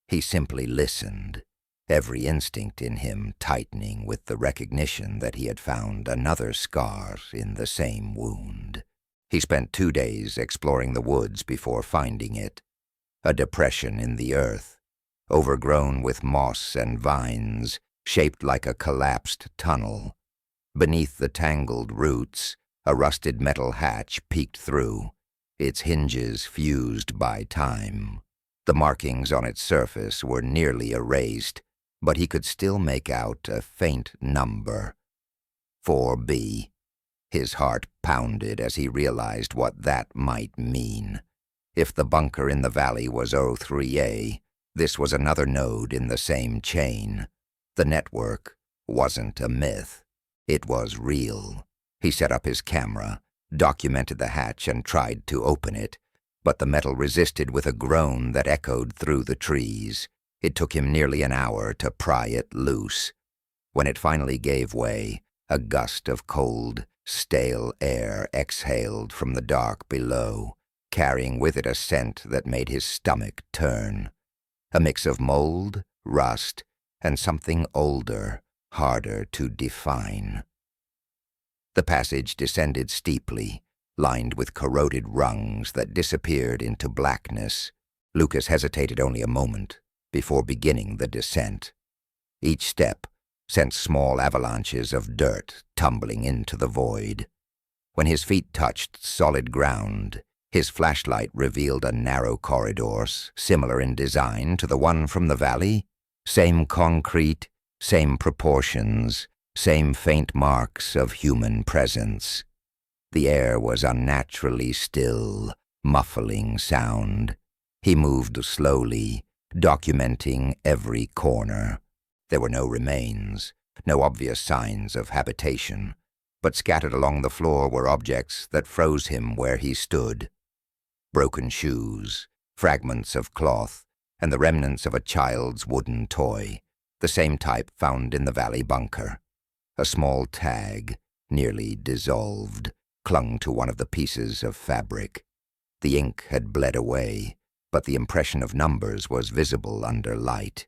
[SPEAKER 1] He simply listened, every instinct in him tightening with the recognition that he had found another scar in the same wound. He spent 2 days exploring the woods before finding it, a depression in the earth, overgrown with moss and vines, shaped like a collapsed tunnel. Beneath the tangled roots, a rusted metal hatch peeked through, its hinges fused by time. The markings on its surface were nearly erased, but he could still make out a faint number. 4B. His heart pounded as he realized what that might mean. If the bunker in the valley was 03A, this was another node in the same chain. The network wasn't a myth. It was real. He set up his camera, documented the hatch, and tried to open it, but the metal resisted with a groan that echoed through the trees. It took him nearly an hour to pry it loose. When it finally gave way, a gust of cold, stale air exhaled from the dark below, carrying with it a scent that made his stomach turn. A mix of mold, rust, and something older, harder to define. The passage descended steeply, lined with corroded rungs that disappeared into blackness. Lucas hesitated only a moment before beginning the descent. Each step sent small avalanches of dirt tumbling into the void. When his feet touched solid ground, his flashlight revealed a narrow corridor, similar in design to the one from the valley. Same concrete, same proportions, same faint marks of human presence. The air was unnaturally still, muffling sound. He moved slowly, documenting every corner. There were no remains, no obvious signs of habitation, but scattered along the floor were objects that froze him where he stood. Broken shoes, fragments of cloth, and the remnants of a child's wooden toy, the same type found in the valley bunker. A small tag, nearly dissolved, clung to one of the pieces of fabric. The ink had bled away, but the impression of numbers was visible under light.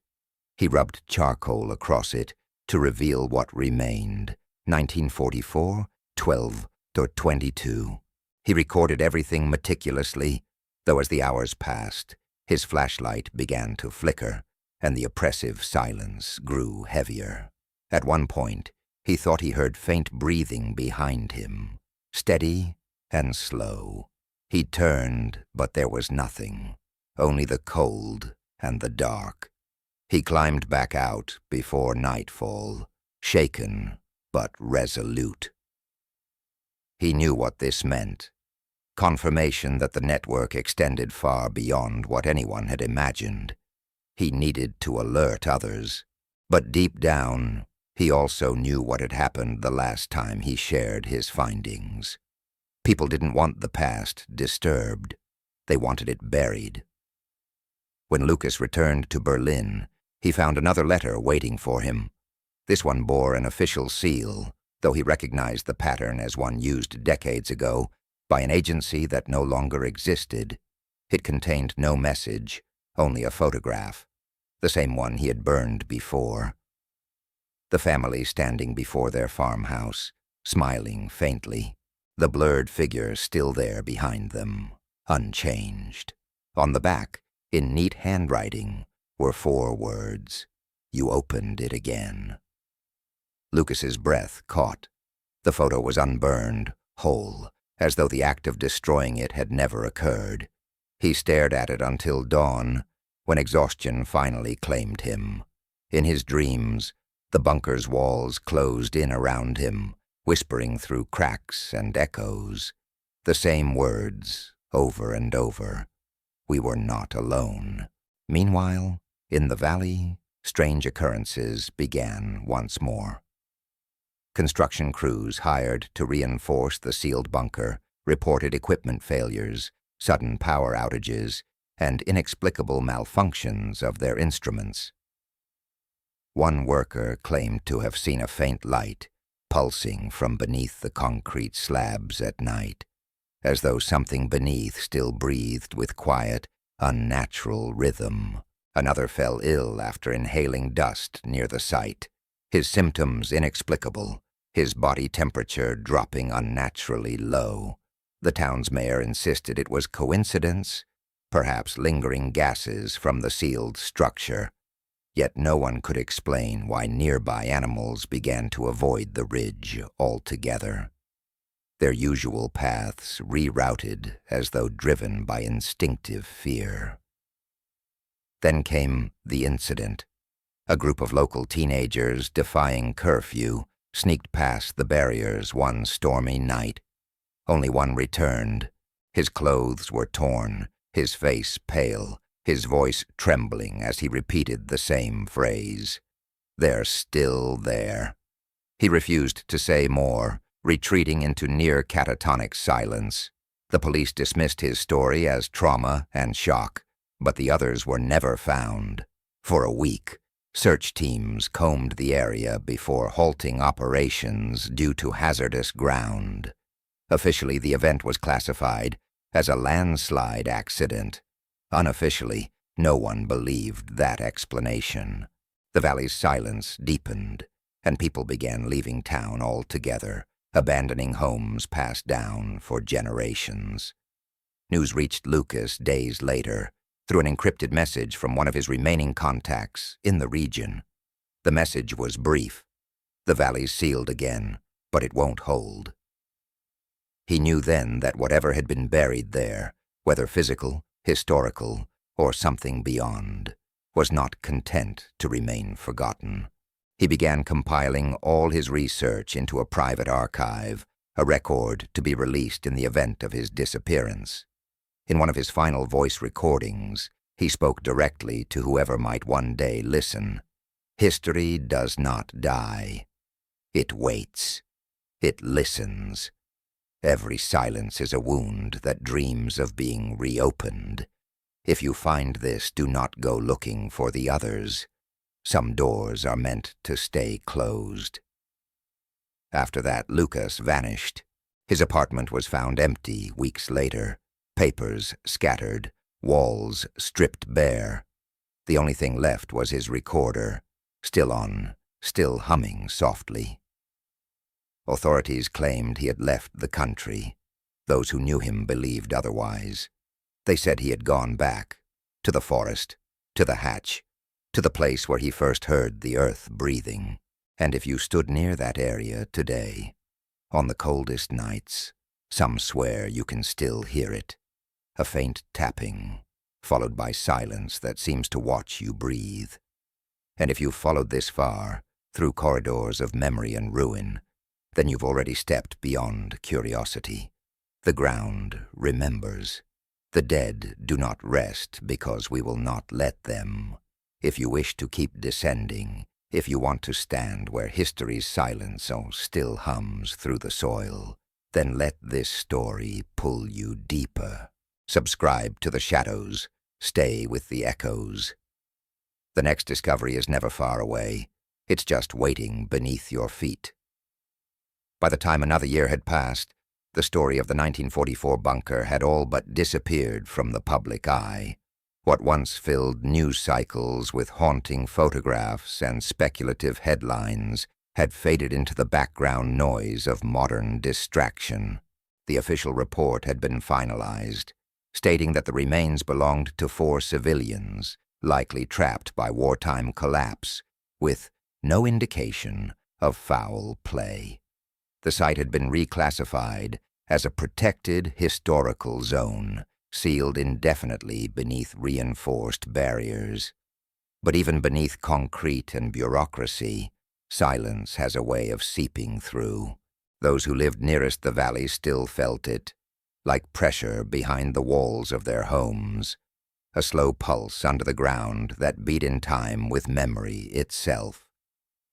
[SPEAKER 1] He rubbed charcoal across it to reveal what remained. 1944, 12, or 22. He recorded everything meticulously, though as the hours passed, his flashlight began to flicker, and the oppressive silence grew heavier. At one point, he thought he heard faint breathing behind him, steady and slow. He turned, but there was nothing, only the cold and the dark. He climbed back out before nightfall, shaken but resolute. He knew what this meant. Confirmation that the network extended far beyond what anyone had imagined. He needed to alert others, but deep down, he also knew what had happened the last time he shared his findings. People didn't want the past disturbed. They wanted it buried. When Lucas returned to Berlin, he found another letter waiting for him. This one bore an official seal, though he recognized the pattern as one used decades ago by an agency that no longer existed. It contained no message, only a photograph, the same one he had burned before. The family standing before their farmhouse, smiling faintly, the blurred figure still there behind them, unchanged. On the back, in neat handwriting, were 4 words. You opened it again. Lucas's breath caught. The photo was unburned, whole, as though the act of destroying it had never occurred. He stared at it until dawn, when exhaustion finally claimed him. In his dreams, the bunker's walls closed in around him, whispering through cracks and echoes. The same words, over and over. We were not alone. Meanwhile, in the valley, strange occurrences began once more. Construction crews hired to reinforce the sealed bunker reported equipment failures, sudden power outages, and inexplicable malfunctions of their instruments. One worker claimed to have seen a faint light pulsing from beneath the concrete slabs at night, as though something beneath still breathed with quiet, unnatural rhythm. Another fell ill after inhaling dust near the site, his symptoms inexplicable, his body temperature dropping unnaturally low. The town's mayor insisted it was coincidence, perhaps lingering gases from the sealed structure. Yet no one could explain why nearby animals began to avoid the ridge altogether. Their usual paths rerouted as though driven by instinctive fear. Then came the incident. A group of local teenagers, defying curfew, sneaked past the barriers one stormy night. Only one returned. His clothes were torn, his face pale, his voice trembling as he repeated the same phrase. "They're still there." He refused to say more, retreating into near catatonic silence. The police dismissed his story as trauma and shock, but the others were never found. For a week, search teams combed the area before halting operations due to hazardous ground. Officially, the event was classified as a landslide accident. Unofficially, no one believed that explanation. The valley's silence deepened, and people began leaving town altogether, abandoning homes passed down for generations. News reached Lucas days later, through an encrypted message from one of his remaining contacts in the region. The message was brief. The valley's sealed again, but it won't hold. He knew then that whatever had been buried there, whether physical, historical, or something beyond, was not content to remain forgotten. He began compiling all his research into a private archive, a record to be released in the event of his disappearance. In one of his final voice recordings, he spoke directly to whoever might one day listen. History does not die. It waits. It listens. Every silence is a wound that dreams of being reopened. If you find this, do not go looking for the others. Some doors are meant to stay closed. After that, Lucas vanished. His apartment was found empty weeks later, papers scattered, walls stripped bare. The only thing left was his recorder, still on, still humming softly. Authorities claimed he had left the country. Those who knew him believed otherwise. They said he had gone back, to the forest, to the hatch, to the place where he first heard the earth breathing. And if you stood near that area today, on the coldest nights, some swear you can still hear it. A faint tapping, followed by silence that seems to watch you breathe. And if you've followed this far, through corridors of memory and ruin, then you've already stepped beyond curiosity. The ground remembers. The dead do not rest because we will not let them. If you wish to keep descending, if you want to stand where history's silence still hums through the soil, then let this story pull you deeper. Subscribe to the shadows. Stay with the echoes. The next discovery is never far away. It's just waiting beneath your feet. By the time another year had passed, the story of the 1944 bunker had all but disappeared from the public eye. What once filled news cycles with haunting photographs and speculative headlines had faded into the background noise of modern distraction. The official report had been finalized, stating that the remains belonged to 4 civilians, likely trapped by wartime collapse, with no indication of foul play. The site had been reclassified as a protected historical zone, sealed indefinitely beneath reinforced barriers. But even beneath concrete and bureaucracy, silence has a way of seeping through. Those who lived nearest the valley still felt it, like pressure behind the walls of their homes, a slow pulse under the ground that beat in time with memory itself.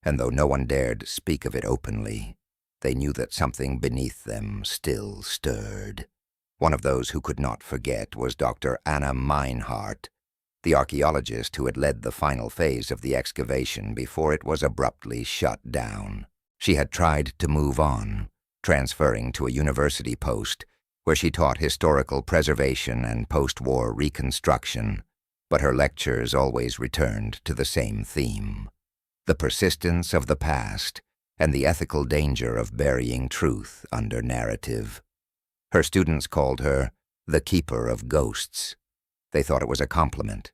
[SPEAKER 1] And though no one dared speak of it openly, they knew that something beneath them still stirred. One of those who could not forget was Dr. Anna Meinhardt, the archaeologist who had led the final phase of the excavation before it was abruptly shut down. She had tried to move on, transferring to a university post where she taught historical preservation and post-war reconstruction, but her lectures always returned to the same theme: the persistence of the past and the ethical danger of burying truth under narrative. Her students called her the Keeper of Ghosts. They thought it was a compliment.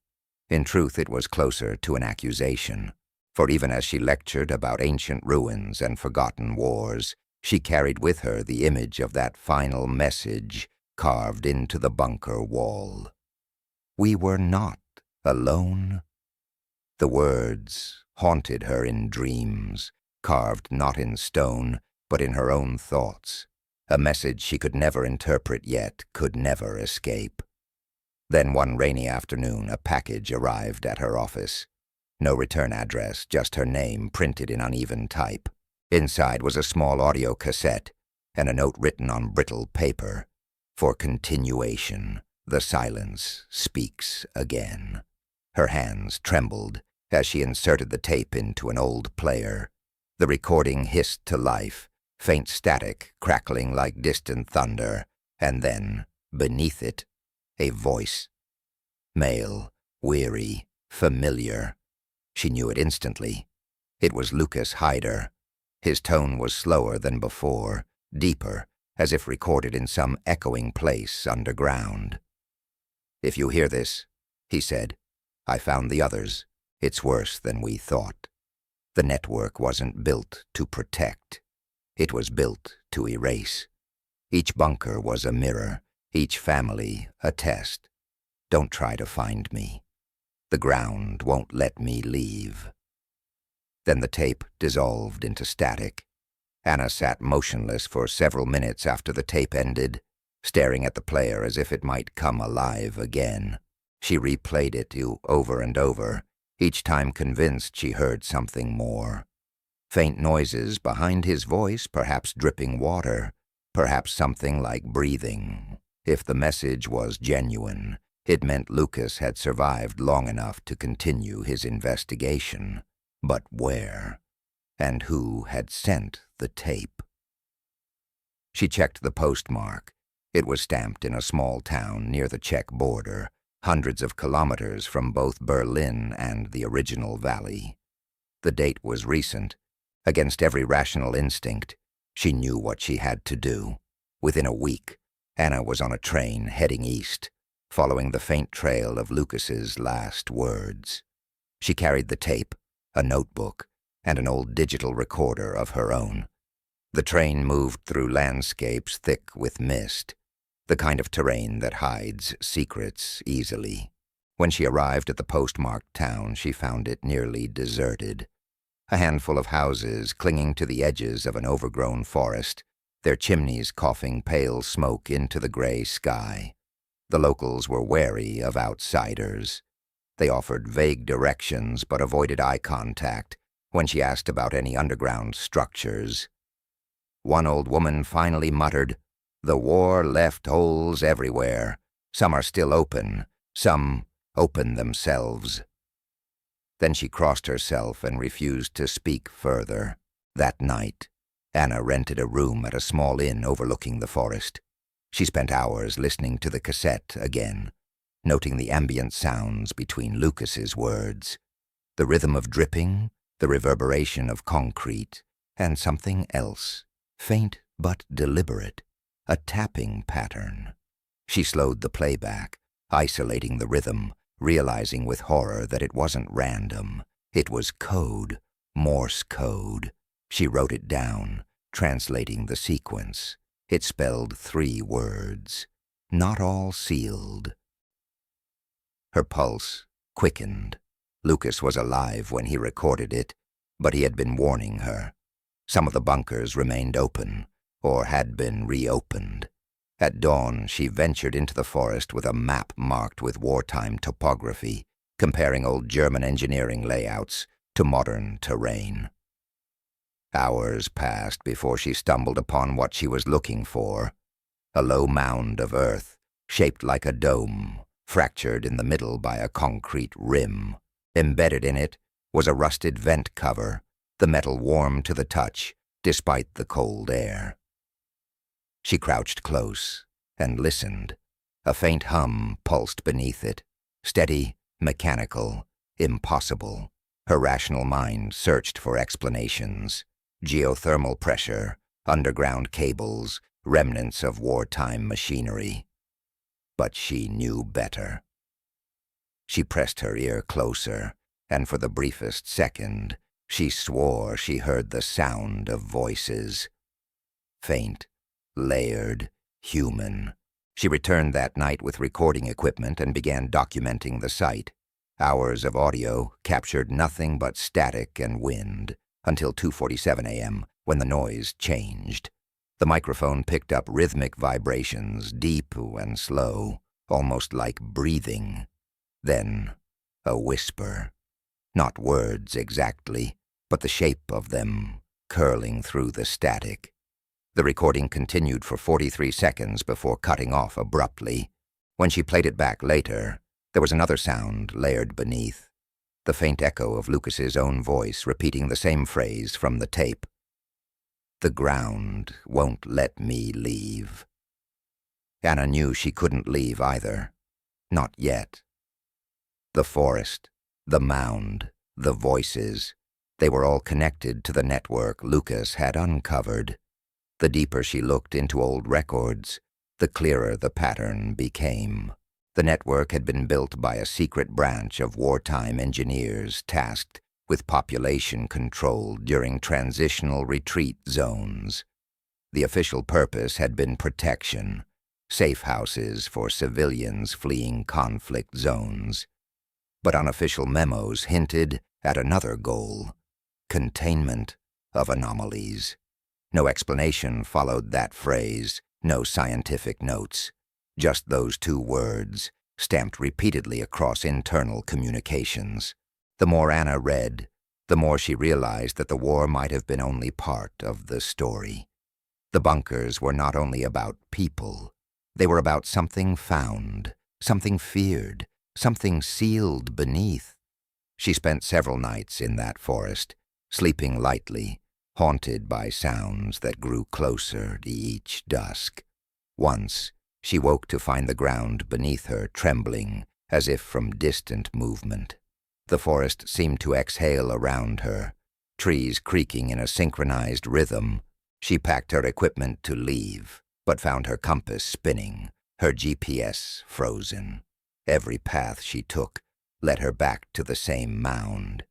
[SPEAKER 1] In truth, it was closer to an accusation, for even as she lectured about ancient ruins and forgotten wars, she carried with her the image of that final message carved into the bunker wall. We were not alone. The words haunted her in dreams, carved not in stone, but in her own thoughts. A message she could never interpret yet could never escape. Then one rainy afternoon, a package arrived at her office. No return address, just her name printed in uneven type. Inside was a small audio cassette and a note written on brittle paper. For continuation, the silence speaks again. Her hands trembled as she inserted the tape into an old player. The recording hissed to life, faint static crackling like distant thunder, and then, beneath it, a voice. Male, weary, familiar. She knew it instantly. It was Lucas Hyder. His tone was slower than before, deeper, as if recorded in some echoing place underground. "If you hear this," he said, "I found the others. It's worse than we thought." The network wasn't built to protect. It was built to erase. Each bunker was a mirror, each family a test. Don't try to find me. The ground won't let me leave. Then the tape dissolved into static. Anna sat motionless for several minutes after the tape ended, staring at the player as if it might come alive again. She replayed it over and over, each time convinced she heard something more. Faint noises behind his voice, perhaps dripping water, perhaps something like breathing. If the message was genuine, it meant Lucas had survived long enough to continue his investigation. But where? And who had sent the tape? She checked the postmark. It was stamped in a small town near the Czech border, hundreds of kilometers from both Berlin and the original valley. The date was recent. Against every rational instinct, she knew what she had to do. Within a week, Anna was on a train heading east, following the faint trail of Lucas's last words. She carried the tape, a notebook, and an old digital recorder of her own. The train moved through landscapes thick with mist, the kind of terrain that hides secrets easily. When she arrived at the postmarked town, she found it nearly deserted. A handful of houses clinging to the edges of an overgrown forest, their chimneys coughing pale smoke into the gray sky. The locals were wary of outsiders. They offered vague directions but avoided eye contact when she asked about any underground structures. One old woman finally muttered, "The war left holes everywhere. Some are still open. Some open themselves." Then she crossed herself and refused to speak further. That night, Anna rented a room at a small inn overlooking the forest. She spent hours listening to the cassette again, noting the ambient sounds between Lucas's words, the rhythm of dripping, the reverberation of concrete, and something else, faint but deliberate, a tapping pattern. She slowed the playback, isolating the rhythm, realizing with horror that it wasn't random. It was code, Morse code. She wrote it down, translating the sequence. It spelled 3 words, not all sealed. Her pulse quickened. Lucas was alive when he recorded it, but he had been warning her. Some of the bunkers remained open, or had been reopened. At dawn, she ventured into the forest with a map marked with wartime topography, comparing old German engineering layouts to modern terrain. Hours passed before she stumbled upon what she was looking for, a low mound of earth, shaped like a dome, fractured in the middle by a concrete rim. Embedded in it was a rusted vent cover, the metal warm to the touch, despite the cold air. She crouched close and listened. A faint hum pulsed beneath it, steady, mechanical, impossible. Her rational mind searched for explanations. Geothermal pressure, underground cables, remnants of wartime machinery. But she knew better. She pressed her ear closer, and for the briefest second, she swore she heard the sound of voices. Faint, layered, human. She returned that night with recording equipment and began documenting the site. Hours of audio captured nothing but static and wind, until 2:47 a.m., when the noise changed. The microphone picked up rhythmic vibrations, deep and slow, almost like breathing. Then, a whisper. Not words exactly, but the shape of them, curling through the static. The recording continued for 43 seconds before cutting off abruptly. When she played it back later, there was another sound layered beneath, the faint echo of Lucas's own voice repeating the same phrase from the tape. "The ground won't let me leave." Anna knew she couldn't leave either. Not yet. The forest, the mound, the voices, they were all connected to the network Lucas had uncovered. The deeper she looked into old records, the clearer the pattern became. The network had been built by a secret branch of wartime engineers tasked with population control during transitional retreat zones. The official purpose had been protection, safe houses for civilians fleeing conflict zones. But unofficial memos hinted at another goal: containment of anomalies. No explanation followed that phrase, no scientific notes. Just those 2 words, stamped repeatedly across internal communications. The more Anna read, the more she realized that the war might have been only part of the story. The bunkers were not only about people. They were about something found, something feared, something sealed beneath. She spent several nights in that forest, sleeping lightly, haunted by sounds that grew closer to each dusk. Once, she woke to find the ground beneath her trembling, as if from distant movement. The forest seemed to exhale around her, trees creaking in a synchronized rhythm. She packed her equipment to leave, but found her compass spinning, her GPS frozen. Every path she took led her back to the same mound.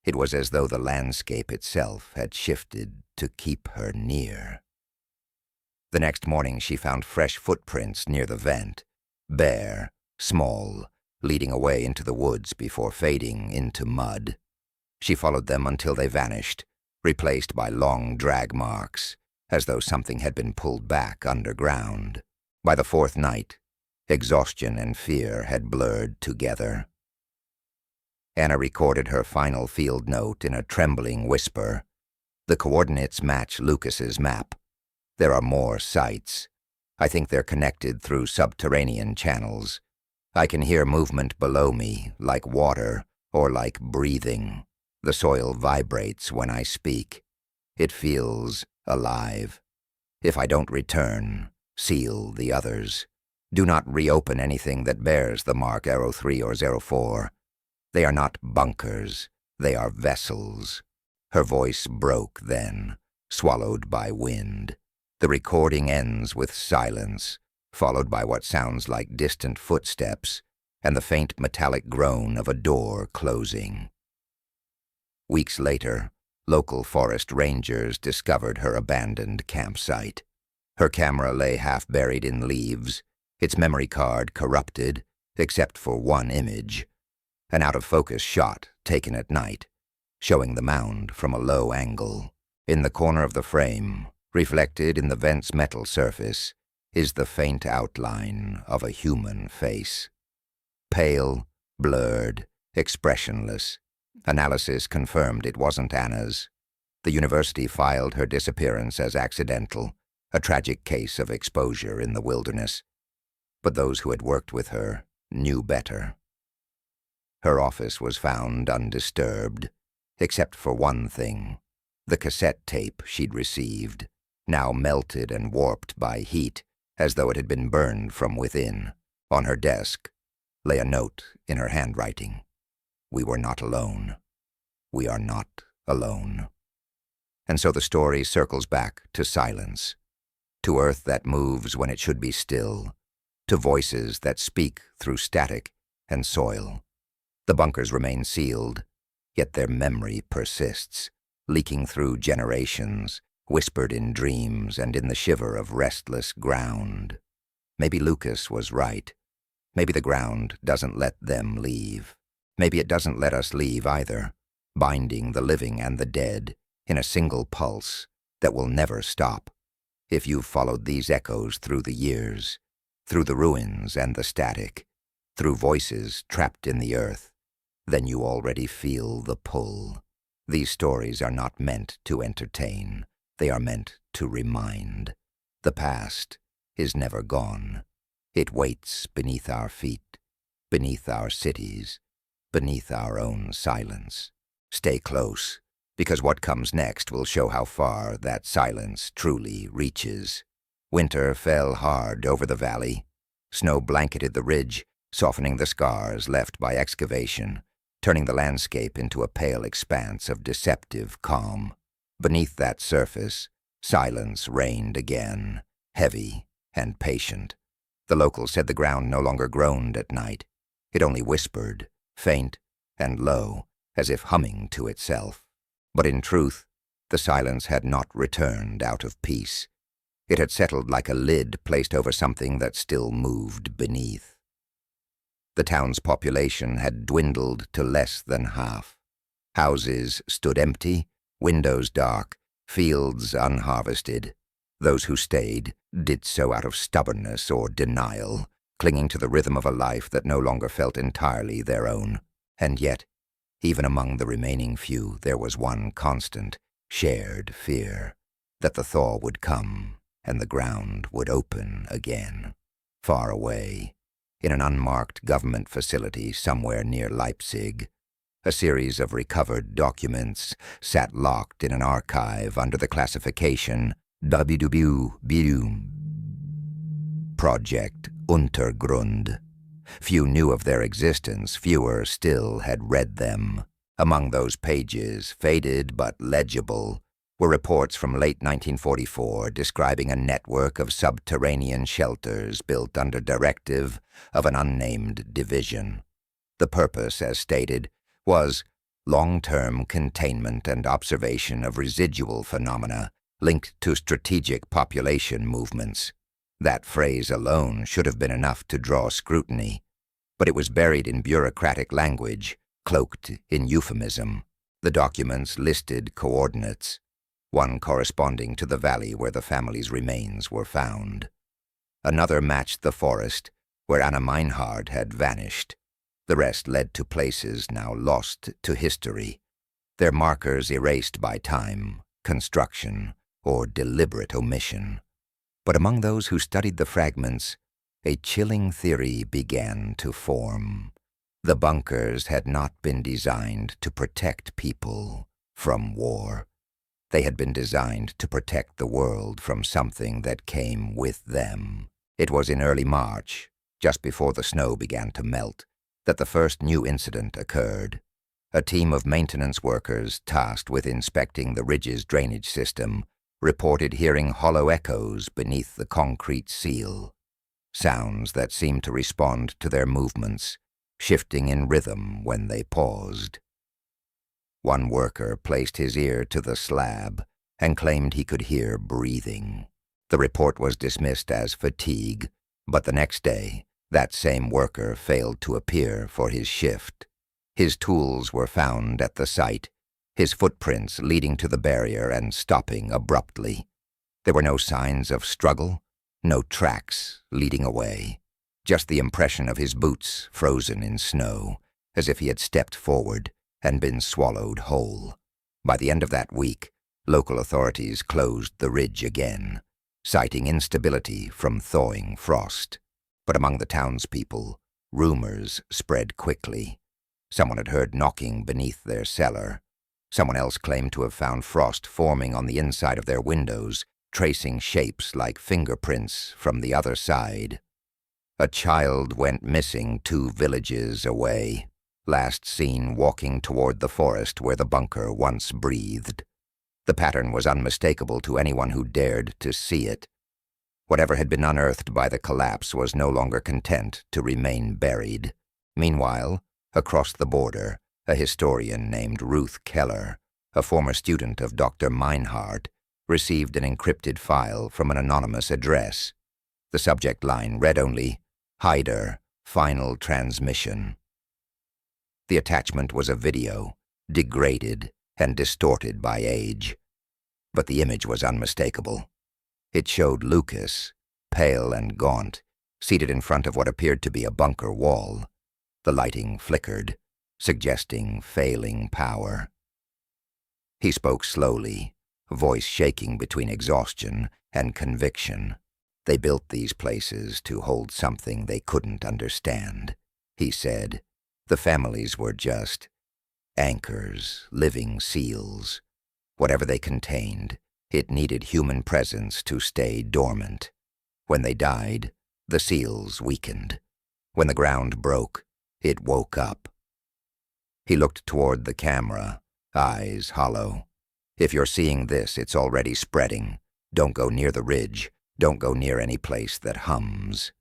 [SPEAKER 1] It was as though the landscape itself had shifted to keep her near. The next morning she found fresh footprints near the vent, bare, small, leading away into the woods before fading into mud. She followed them until they vanished, replaced by long drag marks, as though something had been pulled back underground. By the 4th night, exhaustion and fear had blurred together. Anna recorded her final field note in a trembling whisper. The coordinates match Lucas's map. There are more sites. I think they're connected through subterranean channels. I can hear movement below me, like water or like breathing. The soil vibrates when I speak. It feels alive. If I don't return, seal the others. Do not reopen anything that bears the mark 03 or 04. They are not bunkers, they are vessels. Her voice broke then, swallowed by wind. The recording ends with silence, followed by what sounds like distant footsteps and the faint metallic groan of a door closing. Weeks later, local forest rangers discovered her abandoned campsite. Her camera lay half buried in leaves, its memory card corrupted, except for one image, an out-of-focus shot taken at night, showing the mound from a low angle. In the corner of the frame, reflected in the vent's metal surface, is the faint outline of a human face. Pale, blurred, expressionless. Analysis confirmed it wasn't Anna's. The university filed her disappearance as accidental, a tragic case of exposure in the wilderness. But those who had worked with her knew better. Her office was found undisturbed, except for one thing: the cassette tape she'd received, now melted and warped by heat, as though it had been burned from within. On her desk lay a note in her handwriting. We were not alone. We are not alone. And so the story circles back to silence, to earth that moves when it should be still, to voices that speak through static and soil. The bunkers remain sealed, yet their memory persists, leaking through generations, whispered in dreams and in the shiver of restless ground. Maybe Lucas was right. Maybe the ground doesn't let them leave. Maybe it doesn't let us leave either, binding the living and the dead in a single pulse that will never stop. If you've followed these echoes through the years, through the ruins and the static, through voices trapped in the earth, then you already feel the pull. These stories are not meant to entertain. They are meant to remind. The past is never gone. It waits beneath our feet, beneath our cities, beneath our own silence. Stay close, because what comes next will show how far that silence truly reaches. Winter fell hard over the valley. Snow blanketed the ridge, softening the scars left by excavation, turning the landscape into a pale expanse of deceptive calm. Beneath that surface, silence reigned again, heavy and patient. The locals said the ground no longer groaned at night. It only whispered, faint and low, as if humming to itself. But in truth, the silence had not returned out of peace. It had settled like a lid placed over something that still moved beneath. The town's population had dwindled to less than half. Houses stood empty, windows dark, fields unharvested. Those who stayed did so out of stubbornness or denial, clinging to the rhythm of a life that no longer felt entirely their own. And yet, even among the remaining few, there was one constant, shared fear, that the thaw would come and the ground would open again. Far away, in an unmarked government facility somewhere near Leipzig, a series of recovered documents sat locked in an archive under the classification WWII, Project Untergrund. Few knew of their existence, fewer still had read them. Among those pages, faded but legible, were reports from late 1944 describing a network of subterranean shelters built under directive of an unnamed division. The purpose, as stated, was long-term containment and observation of residual phenomena linked to strategic population movements. That phrase alone should have been enough to draw scrutiny, but it was buried in bureaucratic language, cloaked in euphemism. The documents listed coordinates, one corresponding to the valley where the family's remains were found. Another matched the forest, where Anna Meinhard had vanished. The rest led to places now lost to history, their markers erased by time, construction, or deliberate omission. But among those who studied the fragments, a chilling theory began to form. The bunkers had not been designed to protect people from war. They had been designed to protect the world from something that came with them. It was in early March, just before the snow began to melt, that the first new incident occurred. A team of maintenance workers tasked with inspecting the ridge's drainage system reported hearing hollow echoes beneath the concrete seal, sounds that seemed to respond to their movements, shifting in rhythm when they paused. One worker placed his ear to the slab and claimed he could hear breathing. The report was dismissed as fatigue, but the next day, that same worker failed to appear for his shift. His tools were found at the site, his footprints leading to the barrier and stopping abruptly. There were no signs of struggle, no tracks leading away, just the impression of his boots frozen in snow, as if he had stepped forward and been swallowed whole. By the end of that week, local authorities closed the ridge again, citing instability from thawing frost. But among the townspeople, rumors spread quickly. Someone had heard knocking beneath their cellar. Someone else claimed to have found frost forming on the inside of their windows, tracing shapes like fingerprints from the other side. A child went missing 2 villages away, last seen walking toward the forest where the bunker once breathed. The pattern was unmistakable to anyone who dared to see it. Whatever had been unearthed by the collapse was no longer content to remain buried. Meanwhile, across the border, a historian named Ruth Keller, a former student of Dr. Meinhardt, received an encrypted file from an anonymous address. The subject line read only, "Hyder, Final Transmission." The attachment was a video, degraded and distorted by age. But the image was unmistakable. It showed Lucas, pale and gaunt, seated in front of what appeared to be a bunker wall. The lighting flickered, suggesting failing power. He spoke slowly, voice shaking between exhaustion and conviction. They built these places to hold something they couldn't understand, he said. The families were just anchors, living seals. Whatever they contained, it needed human presence to stay dormant. When they died, the seals weakened. When the ground broke, it woke up. He looked toward the camera, eyes hollow. "If you're seeing this, it's already spreading. Don't go near the ridge. Don't go near any place that hums."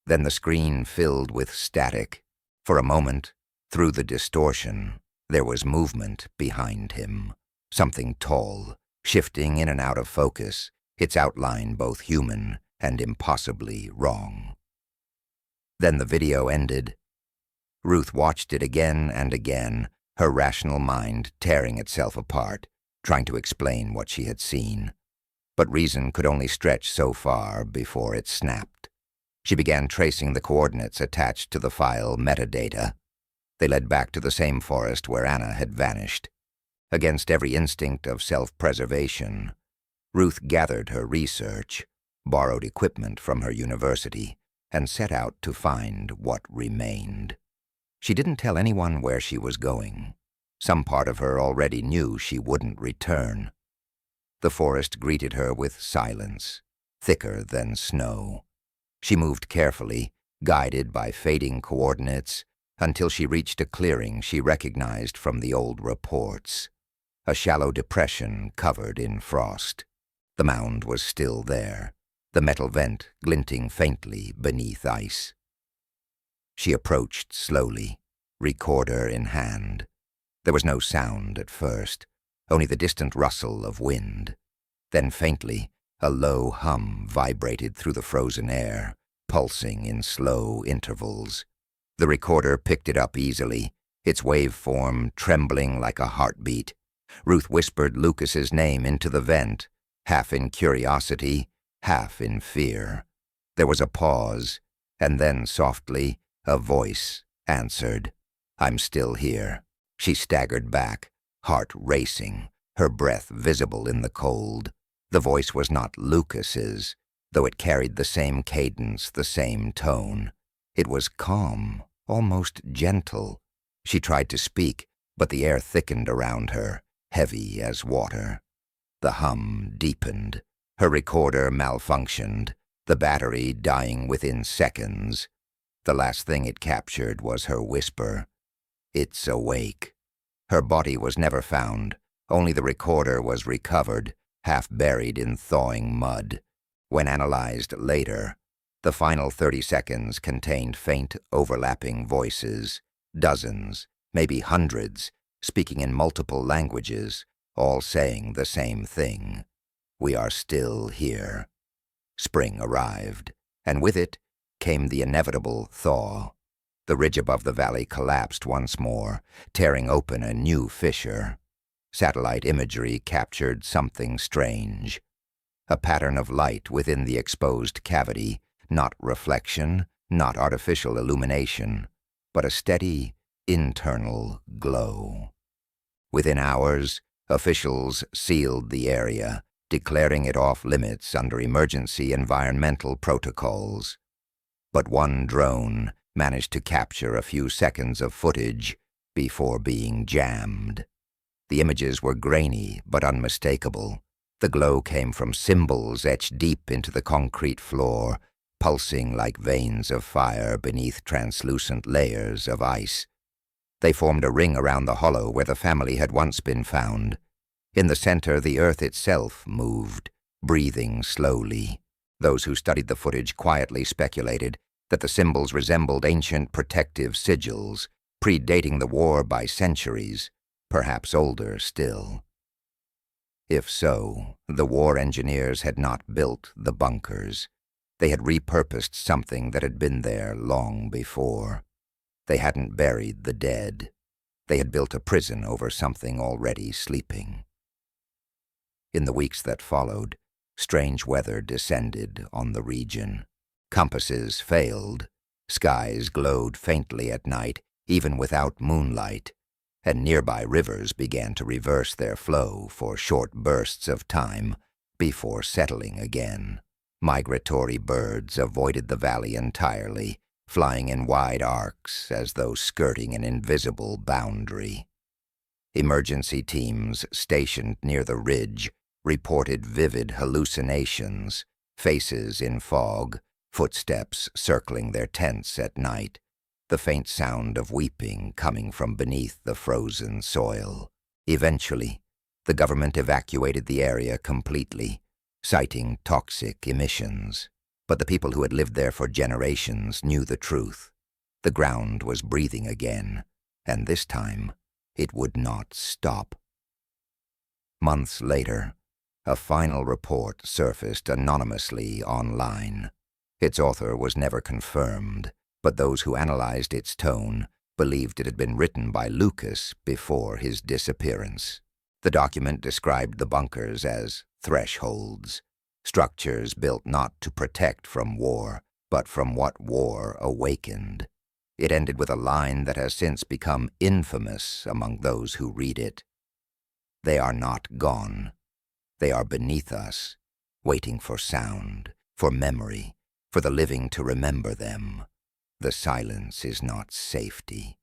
[SPEAKER 1] Then the screen filled with static. For a moment, through the distortion, there was movement behind him. Something tall, shifting in and out of focus, its outline both human and impossibly wrong. Then the video ended. Ruth watched it again and again, her rational mind tearing itself apart, trying to explain what she had seen. But reason could only stretch so far before it snapped. She began tracing the coordinates attached to the file metadata. They led back to the same forest where Anna had vanished. Against every instinct of self-preservation, Ruth gathered her research, borrowed equipment from her university, and set out to find what remained. She didn't tell anyone where she was going. Some part of her already knew she wouldn't return. The forest greeted her with silence, thicker than snow. She moved carefully, guided by fading coordinates, until she reached a clearing she recognized from the old reports. A shallow depression covered in frost. The mound was still there, the metal vent glinting faintly beneath ice. She approached slowly, recorder in hand. There was no sound at first, only the distant rustle of wind. Then faintly, a low hum vibrated through the frozen air, pulsing in slow intervals. The recorder picked it up easily, its waveform trembling like a heartbeat. Ruth whispered Lucas's name into the vent, half in curiosity, half in fear. There was a pause, and then softly, a voice answered. "I'm still here." She staggered back, heart racing, her breath visible in the cold. The voice was not Lucas's, though it carried the same cadence, the same tone. It was calm, almost gentle. She tried to speak, but the air thickened around her, heavy as water. The hum deepened. Her recorder malfunctioned. the battery dying within seconds. The last thing it captured was her whisper, "It's awake." Her body was never found. Only the recorder was recovered, half buried in thawing mud. When analyzed later, the final 30 seconds contained faint, overlapping voices, dozens, maybe hundreds, speaking in multiple languages, all saying the same thing. "We are still here." Spring arrived, and with it came the inevitable thaw. The ridge above the valley collapsed once more, tearing open a new fissure. Satellite imagery captured something strange. A pattern of light within the exposed cavity, not reflection, not artificial illumination, but a steady, internal glow. Within hours, officials sealed the area, declaring it off-limits under emergency environmental protocols. But one drone managed to capture a few seconds of footage before being jammed. The images were grainy but unmistakable. The glow came from symbols etched deep into the concrete floor, pulsing like veins of fire beneath translucent layers of ice. They formed a ring around the hollow where the family had once been found. In the center, the earth itself moved, breathing slowly. Those who studied the footage quietly speculated that the symbols resembled ancient protective sigils, predating the war by centuries, perhaps older still. If so, the war engineers had not built the bunkers. They had repurposed something that had been there long before. They hadn't buried the dead. They had built a prison over something already sleeping. In the weeks that followed, strange weather descended on the region. Compasses failed. Skies glowed faintly at night, even without moonlight, and nearby rivers began to reverse their flow for short bursts of time before settling again. Migratory birds avoided the valley entirely, flying in wide arcs as though skirting an invisible boundary. Emergency teams stationed near the ridge reported vivid hallucinations, faces in fog, footsteps circling their tents at night, the faint sound of weeping coming from beneath the frozen soil. Eventually, the government evacuated the area completely, citing toxic emissions. But the people who had lived there for generations knew the truth. The ground was breathing again, and this time it would not stop. Months later, a final report surfaced anonymously online. Its author was never confirmed, but those who analyzed its tone believed it had been written by Lucas before his disappearance. The document described the bunkers as thresholds, structures built not to protect from war, but from what war awakened. It ended with a line that has since become infamous among those who read it. "They are not gone. They are beneath us, waiting for sound, for memory, for the living to remember them. The silence is not safety.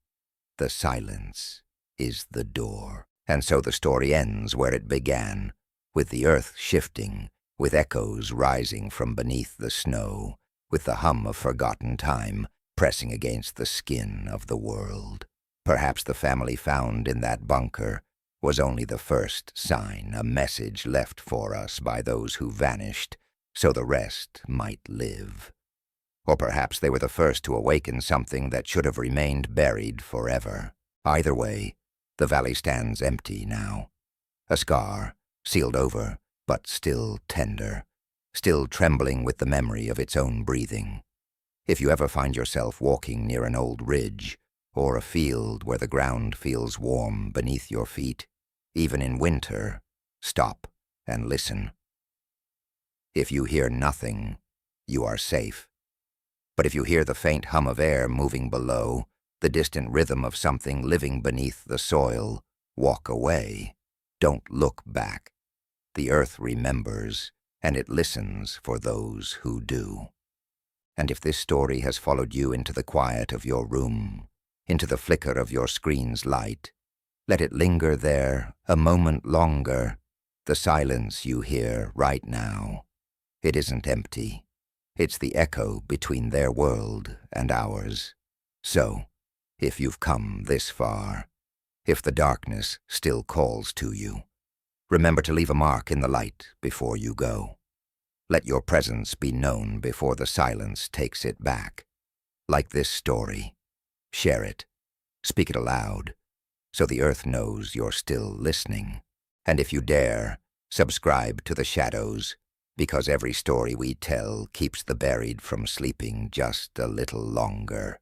[SPEAKER 1] The silence is the door." And so the story ends where it began, with the earth shifting, with echoes rising from beneath the snow, with the hum of forgotten time pressing against the skin of the world. Perhaps the family found in that bunker was only the first sign, a message left for us by those who vanished, so the rest might live. Or perhaps they were the first to awaken something that should have remained buried forever. Either way, the valley stands empty now. A scar, sealed over, but still tender, still trembling with the memory of its own breathing. If you ever find yourself walking near an old ridge, or a field where the ground feels warm beneath your feet, even in winter, stop and listen. If you hear nothing, you are safe. But if you hear the faint hum of air moving below, the distant rhythm of something living beneath the soil, walk away. Don't look back. The earth remembers, and it listens for those who do. And if this story has followed you into the quiet of your room, into the flicker of your screen's light, let it linger there a moment longer. The silence you hear right now, it isn't empty. It's the echo between their world and ours. So, if you've come this far, if the darkness still calls to you, remember to leave a mark in the light before you go. Let your presence be known before the silence takes it back. Like this story, share it, speak it aloud, so the earth knows you're still listening. And if you dare, subscribe to the shadows, because every story we tell keeps the buried from sleeping just a little longer.